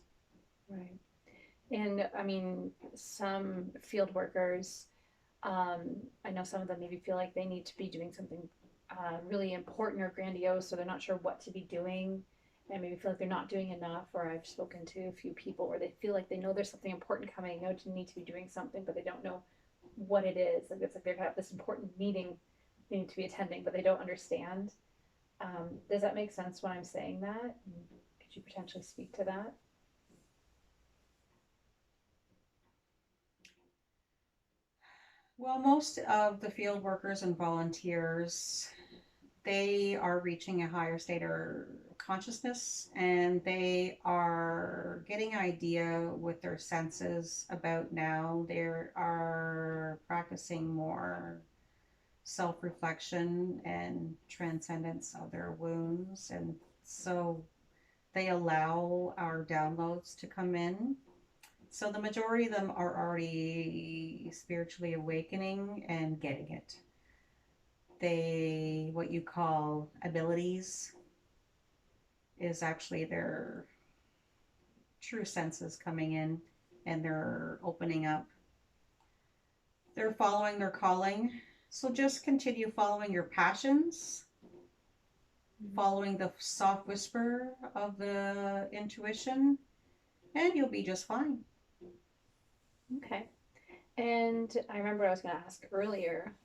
Right. And I mean, some field workers, I know some of them maybe feel like they need to be doing something really important or grandiose, so they're not sure what to be doing, and maybe feel like they're not doing enough. Or I've spoken to a few people where they feel like they know there's something important coming, know to need to be doing something, but they don't know what it is. Like it's like they have this important meeting they need to be attending, but they don't understand. Does that make sense when I'm saying that? Could you potentially speak to that? Well, most of the field workers and volunteers, they are reaching a higher state of consciousness, and they are getting idea with their senses about now. They are practicing more self-reflection and transcendence of their wounds, and so they allow our downloads to come in. So the majority of them are already spiritually awakening and getting it. They, what you call abilities, is actually their true senses coming in, and they're opening up. They're following their calling. So just continue following your passions, following the soft whisper of the intuition, and you'll be just fine. Okay. And I remember I was going to ask earlier.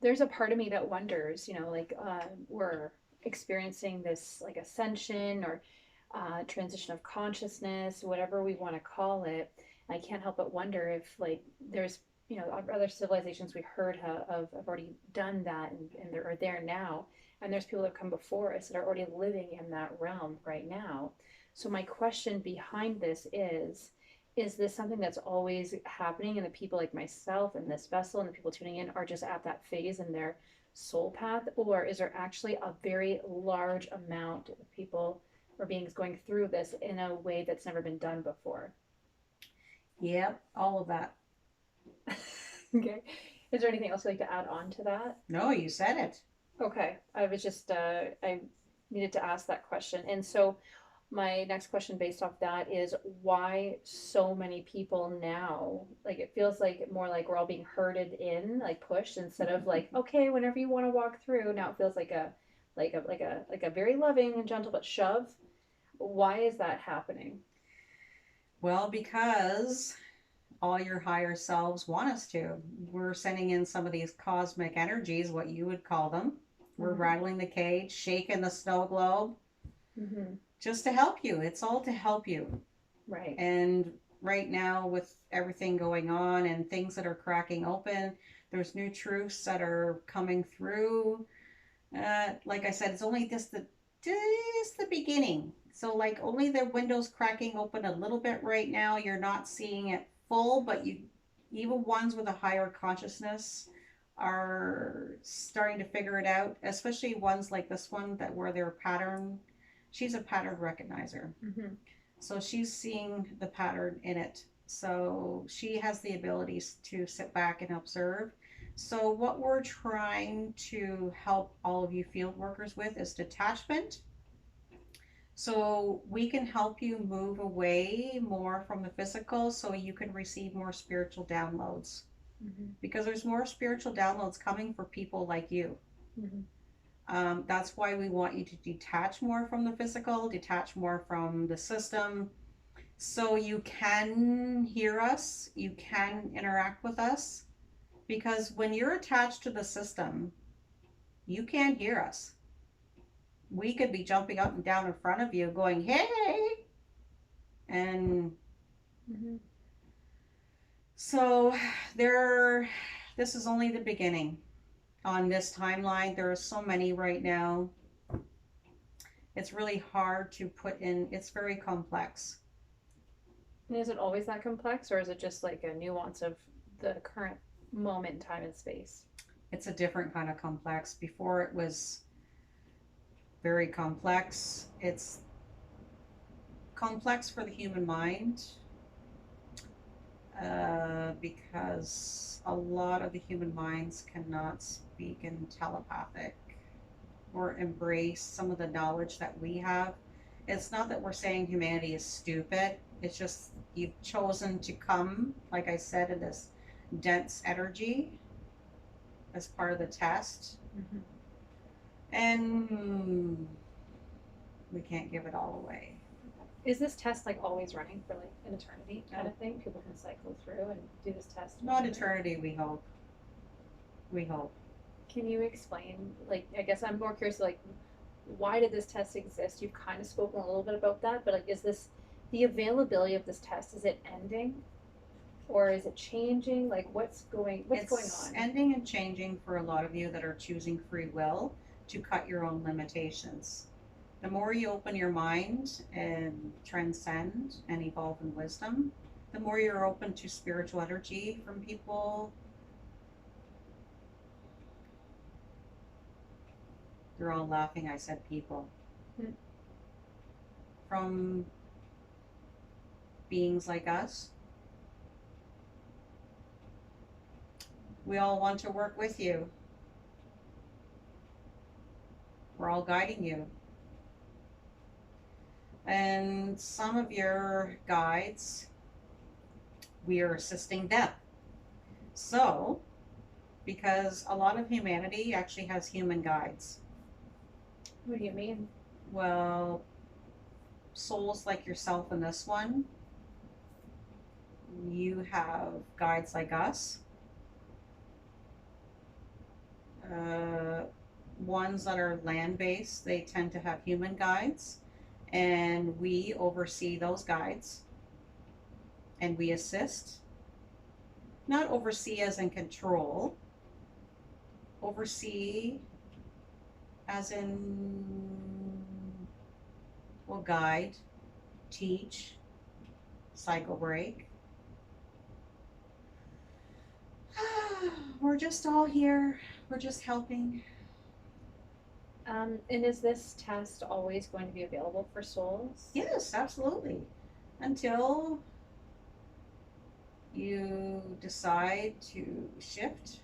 There's a part of me that wonders, like we're experiencing this like ascension or transition of consciousness, whatever we want to call it. I can't help but wonder if like there's other civilizations we heard of have already done that, and they're there now, and there's people that have come before us that are already living in that realm right now. So my question behind this is this something that's always happening, and the people like myself and this vessel and the people tuning in are just at that phase in their soul path, or is there actually a very large amount of people or beings going through this in a way that's never been done before? Yep, all of that. Okay. Is there anything else you'd like to add on to that? No, you said it. Okay. I was just I needed to ask that question. And so my next question based off that is why so many people now? Like it feels like more like we're all being herded in, like pushed, instead of like, okay, whenever you want to walk through. Now it feels like a very loving and gentle but shove. Why is that happening? Well, because all your higher selves want us to. We're sending in some of these cosmic energies, what you would call them. We're rattling the cage, shaking the snow globe, just to help you. It's all to help you. Right. And right now, with everything going on and things that are cracking open, there's new truths that are coming through. Like I said, it's only just the beginning. So like only the windows cracking open a little bit right now. You're not seeing it full, but you, even ones with a higher consciousness, are starting to figure it out. Especially ones like this one that where they're pattern. She's a pattern recognizer, so she's seeing the pattern in it. So she has the abilities to sit back and observe. So what we're trying to help all of you field workers with is detachment. So we can help you move away more from the physical so you can receive more spiritual downloads. Because there's more spiritual downloads coming for people like you. That's why we want you to detach more from the physical, detach more from the system, so you can hear us, you can interact with us. Because when you're attached to the system, you can't hear us. We could be jumping up and down in front of you going, hey! And so this is only the beginning on this timeline. There are so many right now. It's really hard to put in, it's very complex. And is it always that complex, or is it just like a nuance of the current moment in time and space? It's a different kind of complex. Before it was very complex. It's complex for the human mind because a lot of the human minds cannot speak in telepathic or embrace some of the knowledge that we have. It's not that we're saying humanity is stupid. It's just you've chosen to come, like I said, in this dense energy as part of the test. And we can't give it all away. Is this test like always running for like an eternity kind of thing? People can cycle through and do this test? Not eternity, we hope. We hope. Can you explain, like, I guess I'm more curious, like, why did this test exist? You've kind of spoken a little bit about that, but like, is this, the availability of this test, is it ending? Or is it changing? Like, what's going on? It's ending and changing for a lot of you that are choosing free will to cut your own limitations. The more you open your mind and transcend and evolve in wisdom, the more you're open to spiritual energy from people. They're all laughing. I said people. From beings like us. We all want to work with you. We're all guiding you. And some of your guides, we are assisting them. So, because a lot of humanity actually has human guides. What do you mean? Well, souls like yourself in this one, you have guides like us. Ones that are land-based, they tend to have human guides, and we oversee those guides, and we assist. Not oversee as in control, oversee as in we'll guide, teach, cycle break. We're just all here. We're just helping. And is this test always going to be available for souls? Yes, absolutely. Until you decide to shift.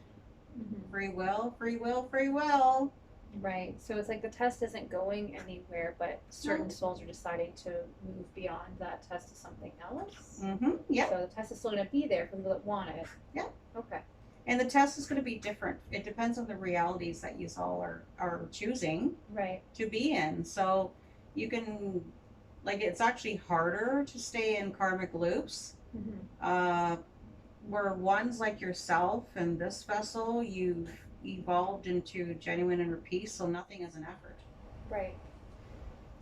Free will, free will, free will. Right. So it's like the test isn't going anywhere, but certain souls are deciding to move beyond that test to something else. Yeah. So the test is still going to be there for people that want it. Yeah. Okay. And the test is going to be different. It depends on the realities that you all are choosing to be in. So you can, like, it's actually harder to stay in karmic loops. Where ones like yourself and this vessel, you've evolved into genuine inner peace, so nothing is an effort. Right.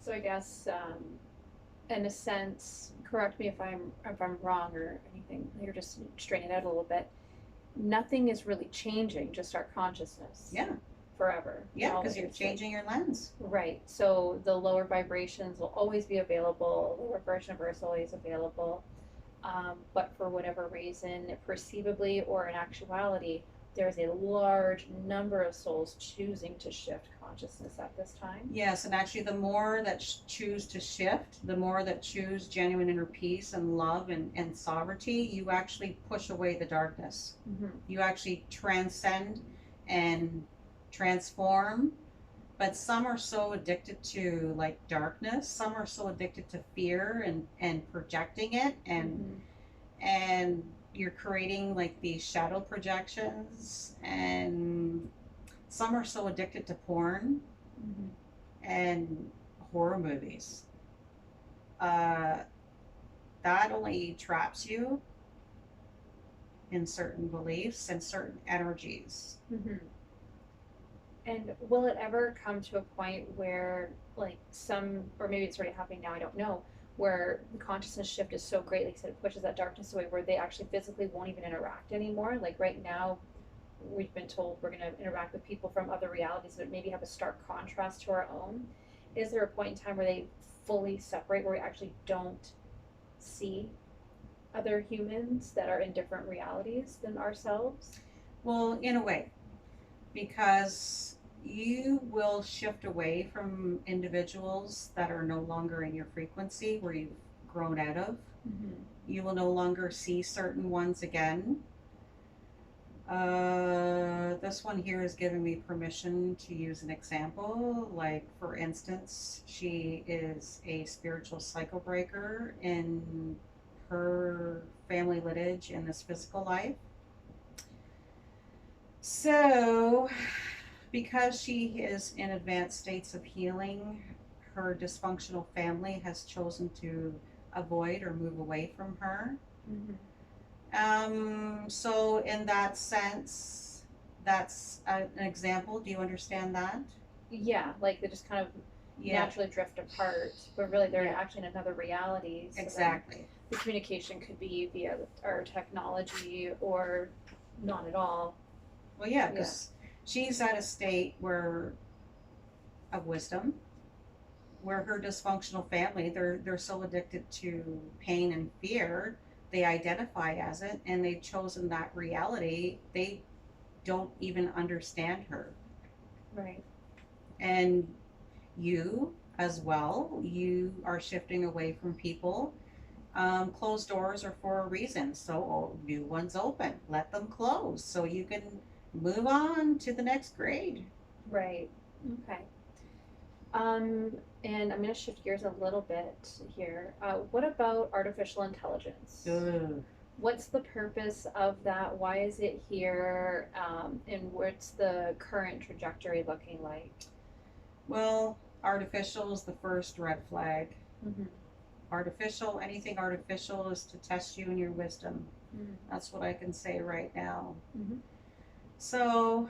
So I guess, in a sense, correct me if I'm wrong or anything. You're just straightening it out a little bit. Nothing is really changing, just our consciousness. Yeah. Forever. Yeah, because you're changing your lens. Right. So the lower vibrations will always be available. The lower version of Earth is always available. But for whatever reason, perceivably or in actuality, there's a large number of souls choosing to shift consciousness at this time. Yes, and actually the more that choose to shift, the more that choose genuine inner peace and love and sovereignty, you actually push away the darkness. You actually transcend and transform. But some are so addicted to like darkness, some are so addicted to fear and projecting it, and you're creating like these shadow projections, and some are so addicted to porn and horror movies. uh, that only traps you in certain beliefs and certain energies. And will it ever come to a point where, like, some, or maybe it's already happening now, I don't know, where the consciousness shift is so great, like you said, it pushes that darkness away, where they actually physically won't even interact anymore? Like right now, we've been told we're going to interact with people from other realities that maybe have a stark contrast to our own. Is there a point in time where they fully separate, where we actually don't see other humans that are in different realities than ourselves? Well, in a way, because you will shift away from individuals that are no longer in your frequency where you've grown out of. You will no longer see certain ones again. This one here is giving me permission to use an example. Like, for instance, she is a spiritual cycle breaker in her family lineage in this physical life. So, because she is in advanced states of healing, her dysfunctional family has chosen to avoid or move away from her. So in that sense, that's an example. Do you understand that? Yeah, like they just kind of naturally drift apart, but really they're actually in another reality. So exactly. The communication could be via our technology or not at all. Well, yeah, because she's at a state where of wisdom, where her dysfunctional family, they're so addicted to pain and fear, they identify as it, and they've chosen that reality. They don't even understand her. Right. And you as well, you are shifting away from people. Closed doors are for a reason, so new ones open. Let them close so you can move on to the next grade. Right. Okay. And I'm going to shift gears a little bit here. What about artificial intelligence? Ugh. What's the purpose of that? Why is it here? And what's the current trajectory looking like? Well, artificial is the first red flag. Artificial, anything artificial is to test you in your wisdom. That's what I can say right now. So,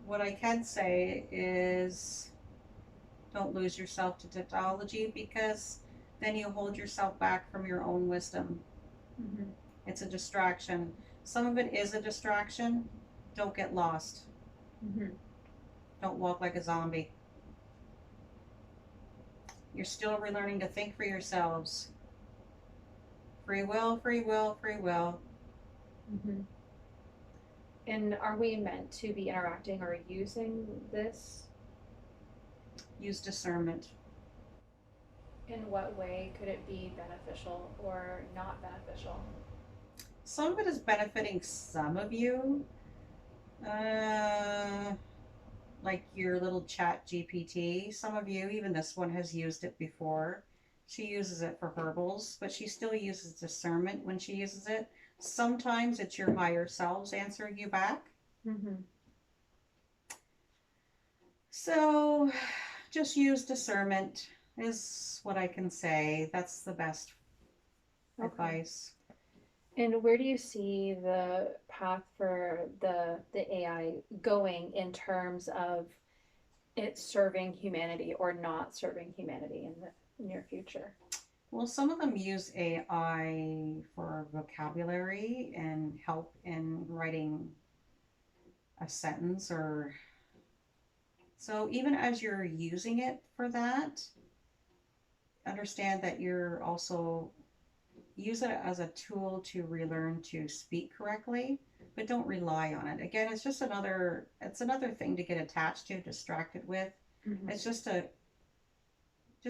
what I can say is don't lose yourself to technology, because then you hold yourself back from your own wisdom. It's a distraction. Some of it is a distraction. Don't get lost. Don't walk like a zombie. You're still relearning to think for yourselves. Free will, free will, free will. And are we meant to be interacting or using this? Use discernment. In what way could it be beneficial or not beneficial? Some of it is benefiting some of you. Like your little chat GPT. Some of you, even this one, has used it before. She uses it for herbals, but she still uses discernment when she uses it. Sometimes it's your higher selves answering you back. So just use discernment is what I can say. That's the best advice. And where do you see the path for the AI going in terms of it serving humanity or not serving humanity in the near future? Well, some of them use AI for vocabulary and help in writing a sentence, or so even as you're using it for that, understand that you're also use it as a tool to relearn to speak correctly, but don't rely on it. Again, it's just it's another thing to get attached to, distracted with. Mm-hmm. It's just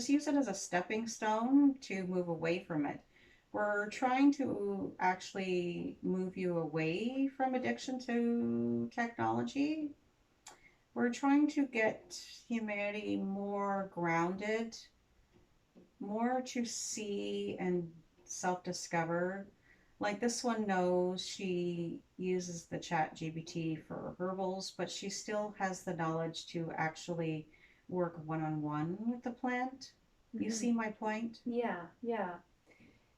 use it as a stepping stone to move away from it. We're trying to actually move you away from addiction to technology. We're trying to get humanity more grounded, more to see and self discover. Like this one knows she uses the chat GPT for herbals, but she still has the knowledge to actually work one on one with the plant. You Mm-hmm. see my point? Yeah, yeah.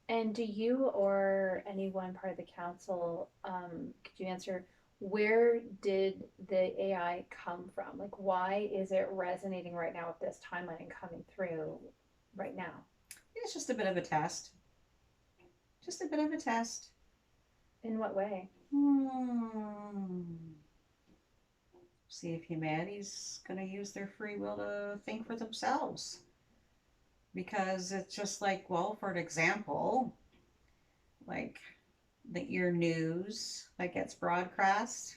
And do you or anyone part of the council, could you answer, where did the AI come from? Like, why is it resonating right now with this timeline and coming through right now? It's just a bit of a test. Just a bit of a test. In what way? See if humanity's going to use their free will to think for themselves. Because it's just like, well, for an example, like your news that gets broadcast.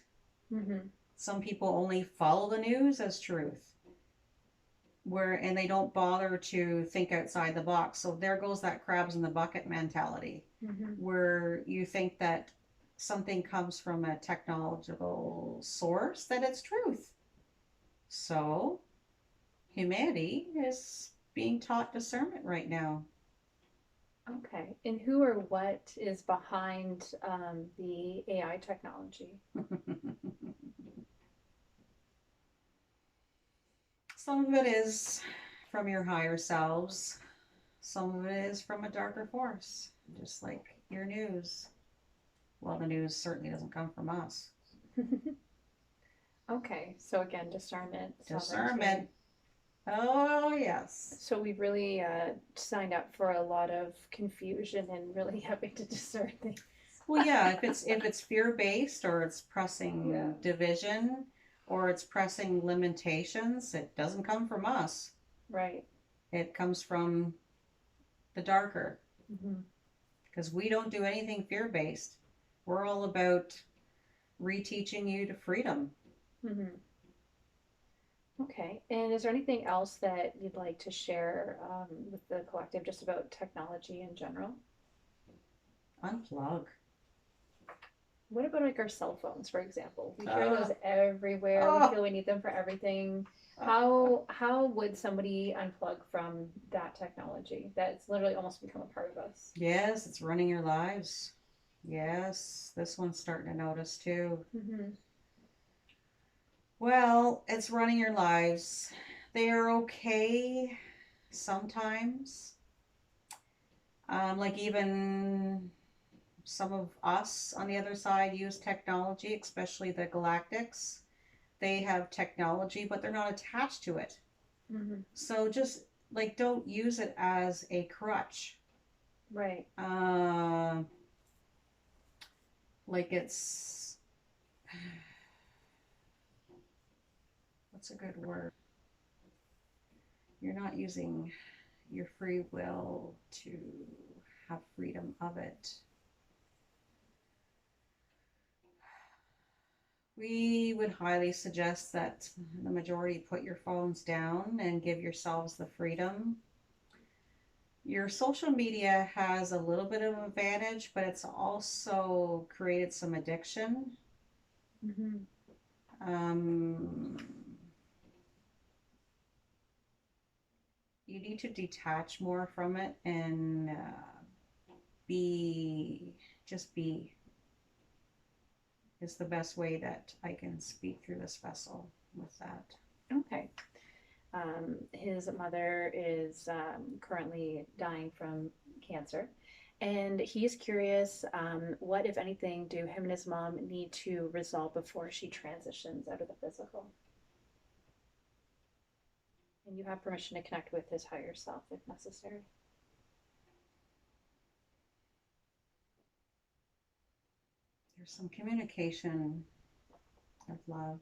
Mm-hmm. Some people only follow the news as truth, and they don't bother to think outside the box. So there goes that crabs in the bucket mentality, Mm-hmm. where you think that something comes from a technological source, that it's truth. So humanity is being taught discernment right now. Okay. And who or what is behind the AI technology? Some of it is from your higher selves. Some of it is from a darker force, just like your news. Well, the news certainly doesn't come from us. Okay. So again, discernment, sovereignty. Discernment. Oh, yes. So we've really signed up for a lot of confusion and really having to discern things. Well, yeah, if it's fear-based, or it's pressing Yeah. division, or it's pressing limitations, it doesn't come from us. Right. It comes from the darker. Mm-hmm. Because we don't do anything fear-based. We're all about reteaching you to freedom. Mm-hmm. Okay. And is there anything else that you'd like to share with the collective just about technology in general? Unplug. What about like our cell phones, for example? We hear those everywhere. We feel we need them for everything. How would somebody unplug from that technology that's literally almost become a part of us? Yes, it's running your lives. Yes, this one's starting to notice too. Mm-hmm. Well, it's running your lives. They are okay sometimes. Like even some of us on the other side use technology, especially the galactics. They have technology, but they're not attached to it. Mm-hmm. So just like don't use it as a crutch. Right. Like it's what's a good word? You're not using your free will to have freedom of it. We would highly suggest that the majority put your phones down and give yourselves the freedom. Your social media has a little bit of advantage, but it's also created some addiction. Mm-hmm. You need to detach more from it and just be is the best way that I can speak through this vessel with that. Okay. His mother is currently dying from cancer, and he's curious, what, if anything, do him and his mom need to resolve before she transitions out of the physical? And you have permission to connect with his higher self if necessary. There's some communication of love.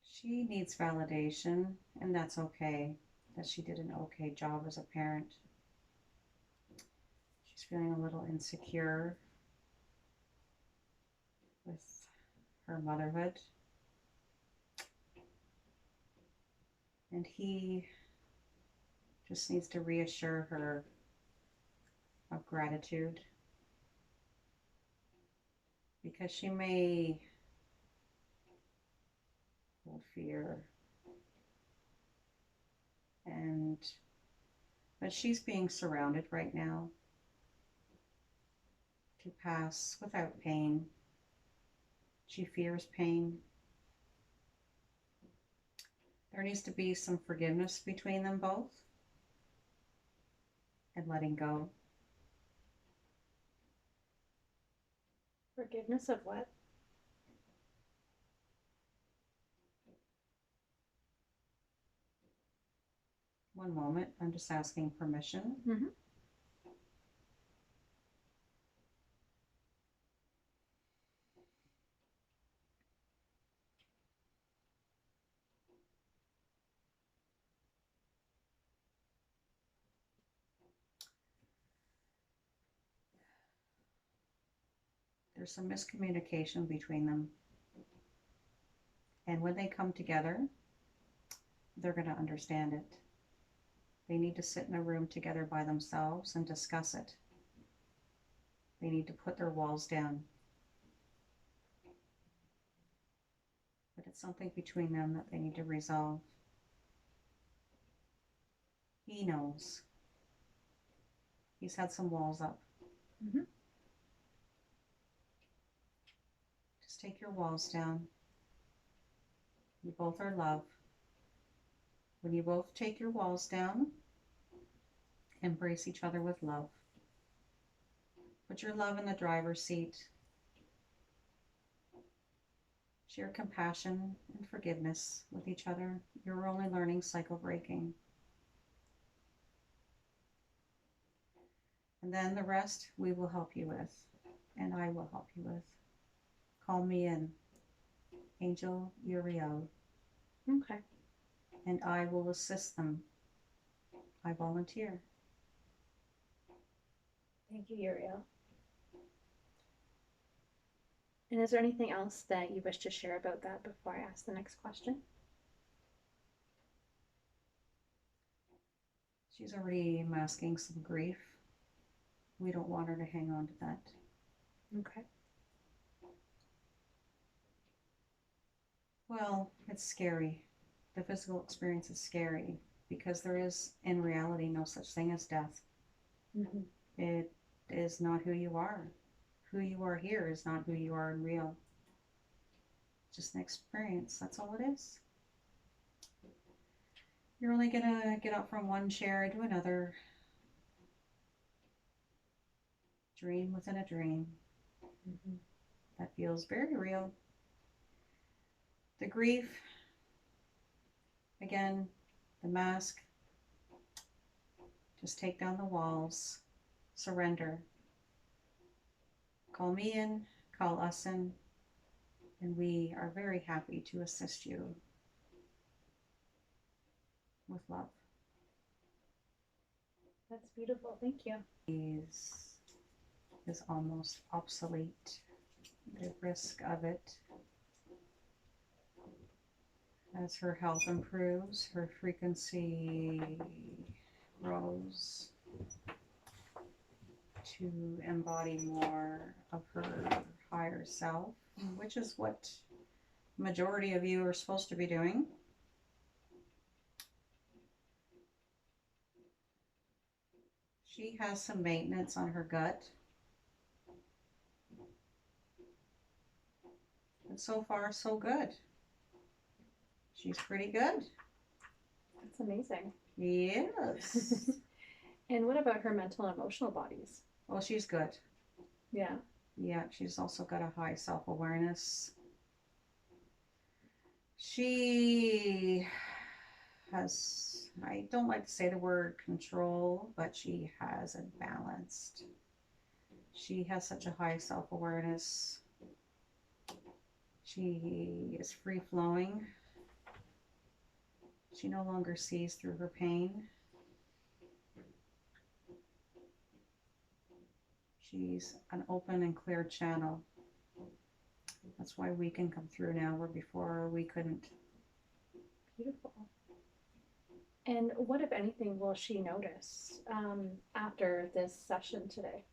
She needs validation, and that's okay. that she did an okay job as a parent. She's feeling a little insecure with her motherhood. And he just needs to reassure her of gratitude, because she may hold fear, but she's being surrounded right now to pass without pain. She fears pain. There needs to be some forgiveness between them both and letting go. Forgiveness of what? One moment, I'm just asking permission. Mm-hmm. There's some miscommunication between them. And when they come together, they're going to understand it. They need to sit in a room together by themselves and discuss it. They need to put their walls down. But it's something between them that they need to resolve. He knows. He's had some walls up. Mm-hmm. Just take your walls down. You both are love. When you both take your walls down, embrace each other with love. Put your love in the driver's seat. Share compassion and forgiveness with each other. You're only learning cycle breaking. And then the rest we will help you with, and I will help you with. Call me in, Angel Uriel. Okay. And I will assist them. I volunteer. Thank you, Uriel. And is there anything else that you wish to share about that before I ask the next question? She's already masking some grief. We don't want her to hang on to that. Okay. Well, it's scary. The physical experience is scary because there is, in reality, no such thing as death. Mm-hmm. It is not who you are. Who you are here is not who you are in real. Just an experience. That's all it is. You're only gonna get up from one chair to another. Dream within a dream. Mm-hmm. That feels very real. The grief, again, the mask. Just take down the walls. Surrender. Call me in, call us in, and we are very happy to assist you with love. That's beautiful. Thank you. Is almost obsolete. The risk of it. As her health improves, her frequency grows to embody more of her higher self, which is what majority of you are supposed to be doing. She has some maintenance on her gut. And so far, so good. She's pretty good. That's amazing. Yes. And what about her mental and emotional bodies? Well, she's good. Yeah. Yeah, she's also got a high self-awareness. She has, I don't like to say the word control, but she has it balanced. She has such a high self-awareness. She is free-flowing. She no longer sees through her pain. She's an open and clear channel. That's why we can come through now, where before we couldn't. Beautiful. And what, if anything, will she notice after this session today?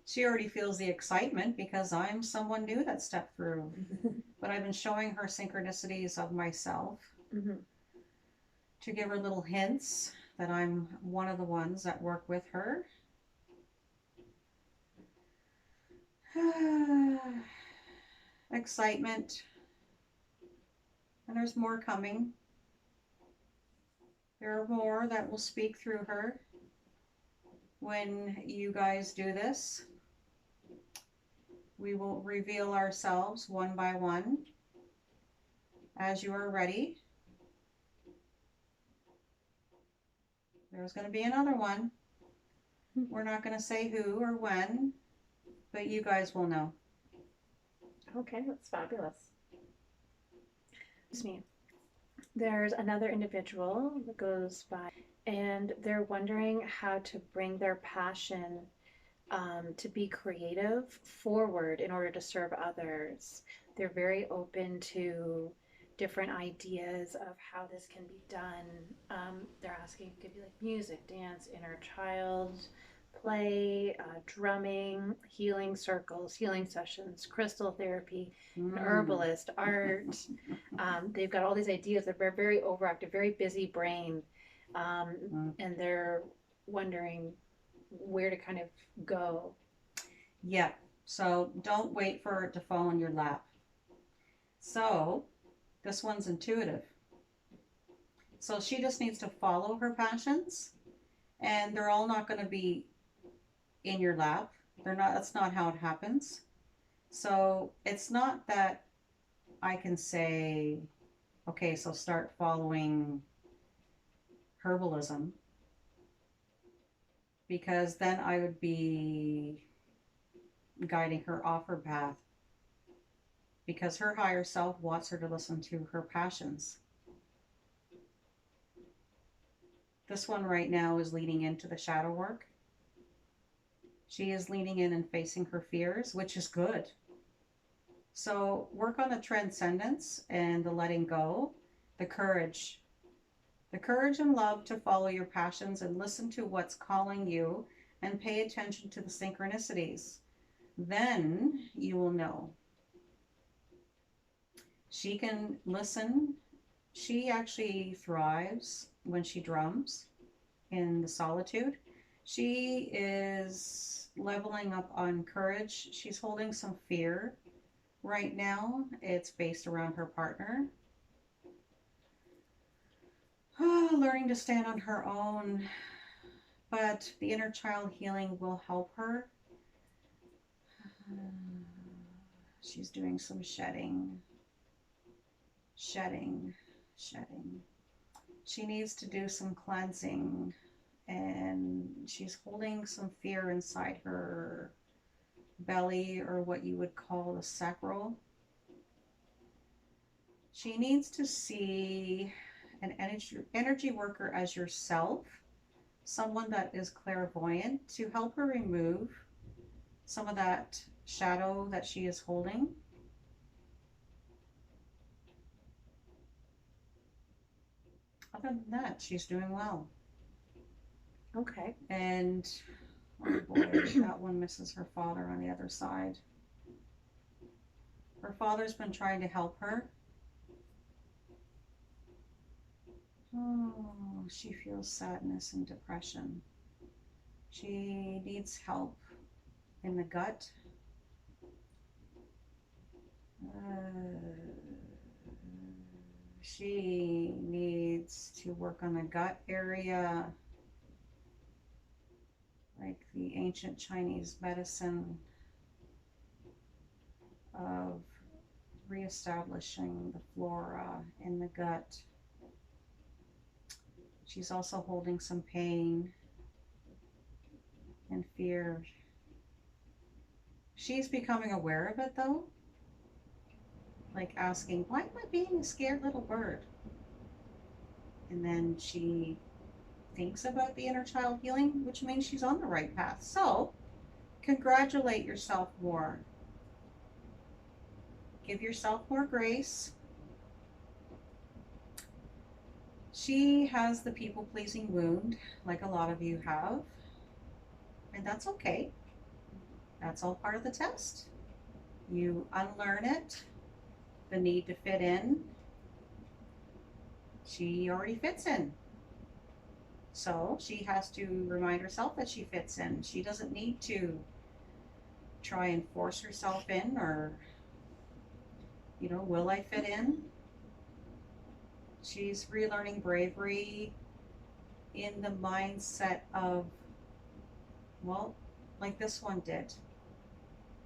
She already feels the excitement because I'm someone new that stepped through. But I've been showing her synchronicities of myself to give her little hints that I'm one of the ones that work with her. Excitement. And there's more coming. There are more that will speak through her when you guys do this. We will reveal ourselves one by one as you are ready. There's going to be another one. We're not going to say who or when, but you guys will know. Okay, that's fabulous. Excuse me. There's another individual that goes by, and they're wondering how to bring their passion to be creative forward in order to serve others. They're very open to different ideas of how this can be done. They're asking, it could be like music, dance, inner child, play, drumming, healing circles, healing sessions, crystal therapy, an herbalist, art. They've got all these ideas. They're very overactive, very busy brain. And they're wondering where to kind of go. Yeah, so don't wait for it to fall in your lap. So this one's intuitive. So she just needs to follow her passions, and they're all not going to be in your lap. They're not, that's not how it happens. So it's not that I can say, okay, so start following herbalism, because then I would be guiding her off her path, because her higher self wants her to listen to her passions. This one right now is leaning into the shadow work. She is leaning in and facing her fears, which is good. So work on the transcendence and the letting go, the courage and love to follow your passions and listen to what's calling you and pay attention to the synchronicities. Then you will know. She can listen. She actually thrives when she drums in the solitude. She is leveling up on courage. She's holding some fear right now. It's based around her partner. Learning to stand on her own, but the inner child healing will help her. She's doing some shedding. She needs to do some cleansing, and she's holding some fear inside her belly, or what you would call the sacral. She needs to see an energy worker as yourself, someone that is clairvoyant, to help her remove some of that shadow that she is holding. Other than that, she's doing well. Okay. And oh boy, that one misses her father on the other side. Her father's been trying to help her. Oh, she feels sadness and depression. She needs help in the gut. She needs to work on the gut area, like the ancient Chinese medicine of reestablishing the flora in the gut. She's also holding some pain and fear. She's becoming aware of it though. like asking, why am I being a scared little bird? And then she thinks about the inner child healing, which means she's on the right path. So congratulate yourself more. Give yourself more grace. She has the people-pleasing wound, like a lot of you have, and that's okay. That's all part of the test. You unlearn it, the need to fit in. She already fits in. So she has to remind herself that she fits in. She doesn't need to try and force herself in, or, will I fit in? She's relearning bravery in the mindset of, well, like this one did,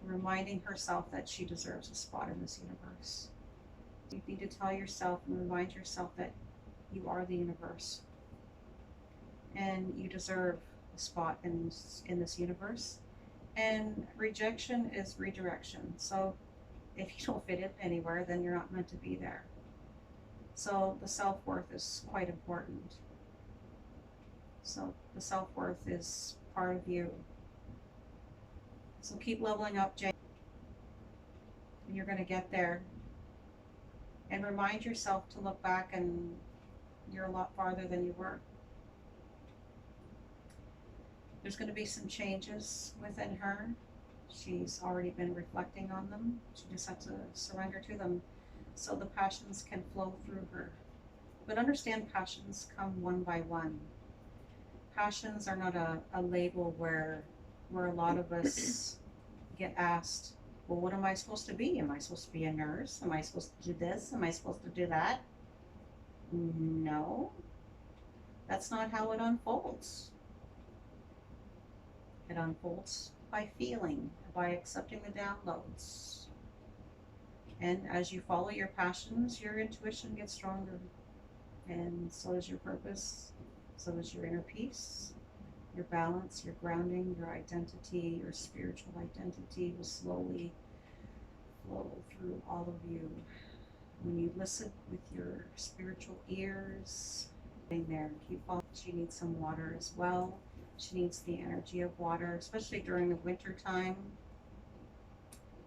reminding herself that she deserves a spot in this universe. You need to tell yourself and remind yourself that you are the universe and you deserve a spot in this universe. And rejection is redirection. So if you don't fit in anywhere, then you're not meant to be there. So the self-worth is quite important. So the self-worth is part of you. So keep leveling up, Jane. And you're going to get there. And remind yourself to look back, and you're a lot farther than you were. There's going to be some changes within her. She's already been reflecting on them. She just has to surrender to them so the passions can flow through her. But understand, passions come one by one. Passions are not a label where a lot of us get asked, well, what am I supposed to be? Am I supposed to be a nurse? Am I supposed to do this? Am I supposed to do that? No, that's not how it unfolds. It unfolds by feeling, by accepting the downloads. And as you follow your passions, your intuition gets stronger. And so is your purpose, so is your inner peace, your balance, your grounding, your identity, your spiritual identity will slowly flow through all of you. When you listen with your spiritual ears, there, keep following. She needs some water as well. She needs the energy of water, especially during the winter time.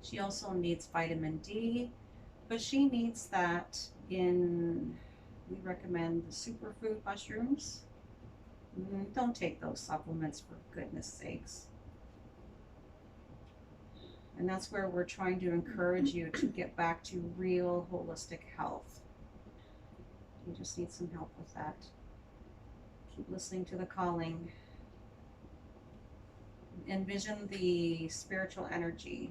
She also needs vitamin D, but she needs that we recommend the superfood mushrooms. Don't take those supplements, for goodness sakes. And that's where we're trying to encourage you to get back to real holistic health. You just need some help with that. Keep listening to the calling. Envision the spiritual energy.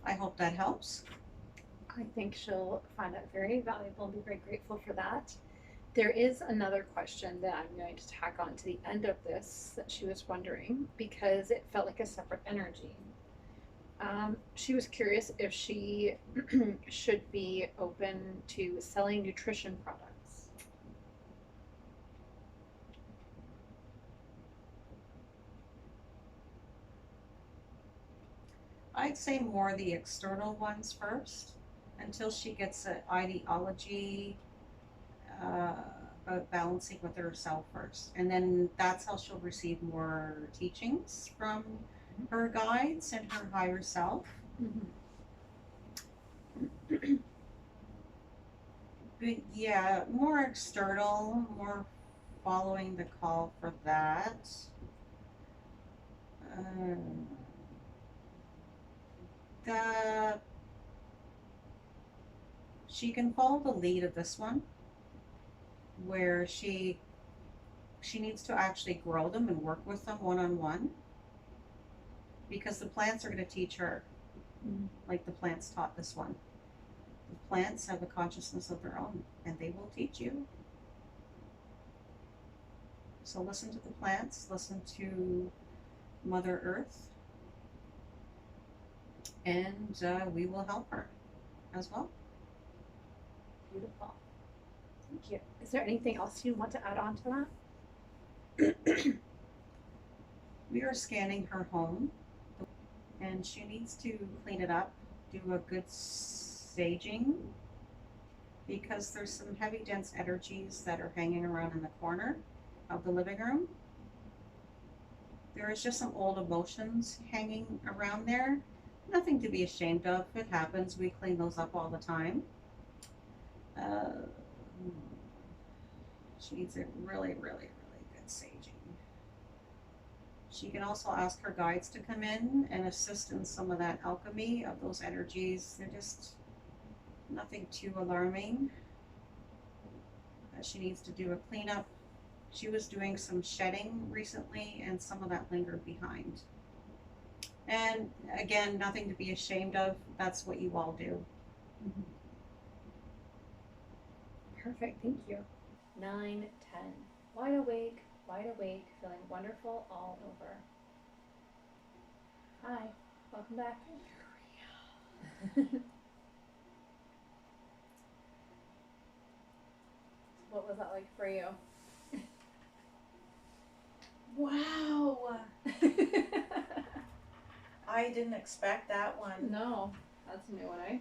I hope that helps. I think she'll find that very valuable and be very grateful for that. There is another question that I'm going to tack on to the end of this that she was wondering, because it felt like a separate energy. She was curious if she should be open to selling nutrition products. I'd say more the external ones first, until she gets an ideology about balancing with herself first. And then that's how she'll receive more teachings from her guides and her higher self. But yeah, more external, more following the call for that. She can follow the lead of this one, where she needs to actually grow them and work with them one-on-one, because the plants are going to teach her, like the plants taught this one. The plants have a consciousness of their own, and they will teach you. So listen to the plants, listen to Mother Earth, and we will help her as well. Beautiful. Thank you. Is there anything else you want to add on to that? We are scanning her home, and she needs to clean it up, do a good saging, because there's some heavy, dense energies that are hanging around in the corner of the living room. There is just some old emotions hanging around there. Nothing to be ashamed of. It happens. We clean those up all the time. She needs a really, really, really good saging. She can also ask her guides to come in and assist in some of that alchemy of those energies. They're just nothing too alarming. She needs to do a cleanup. She was doing some shedding recently, and some of that lingered behind. And again, nothing to be ashamed of. That's what you all do. Mm-hmm. Perfect, thank you. 9, 10. Wide awake, feeling wonderful all over. Hi, welcome back. What was that like for you? Wow. I didn't expect that one. No, that's a new one, eh?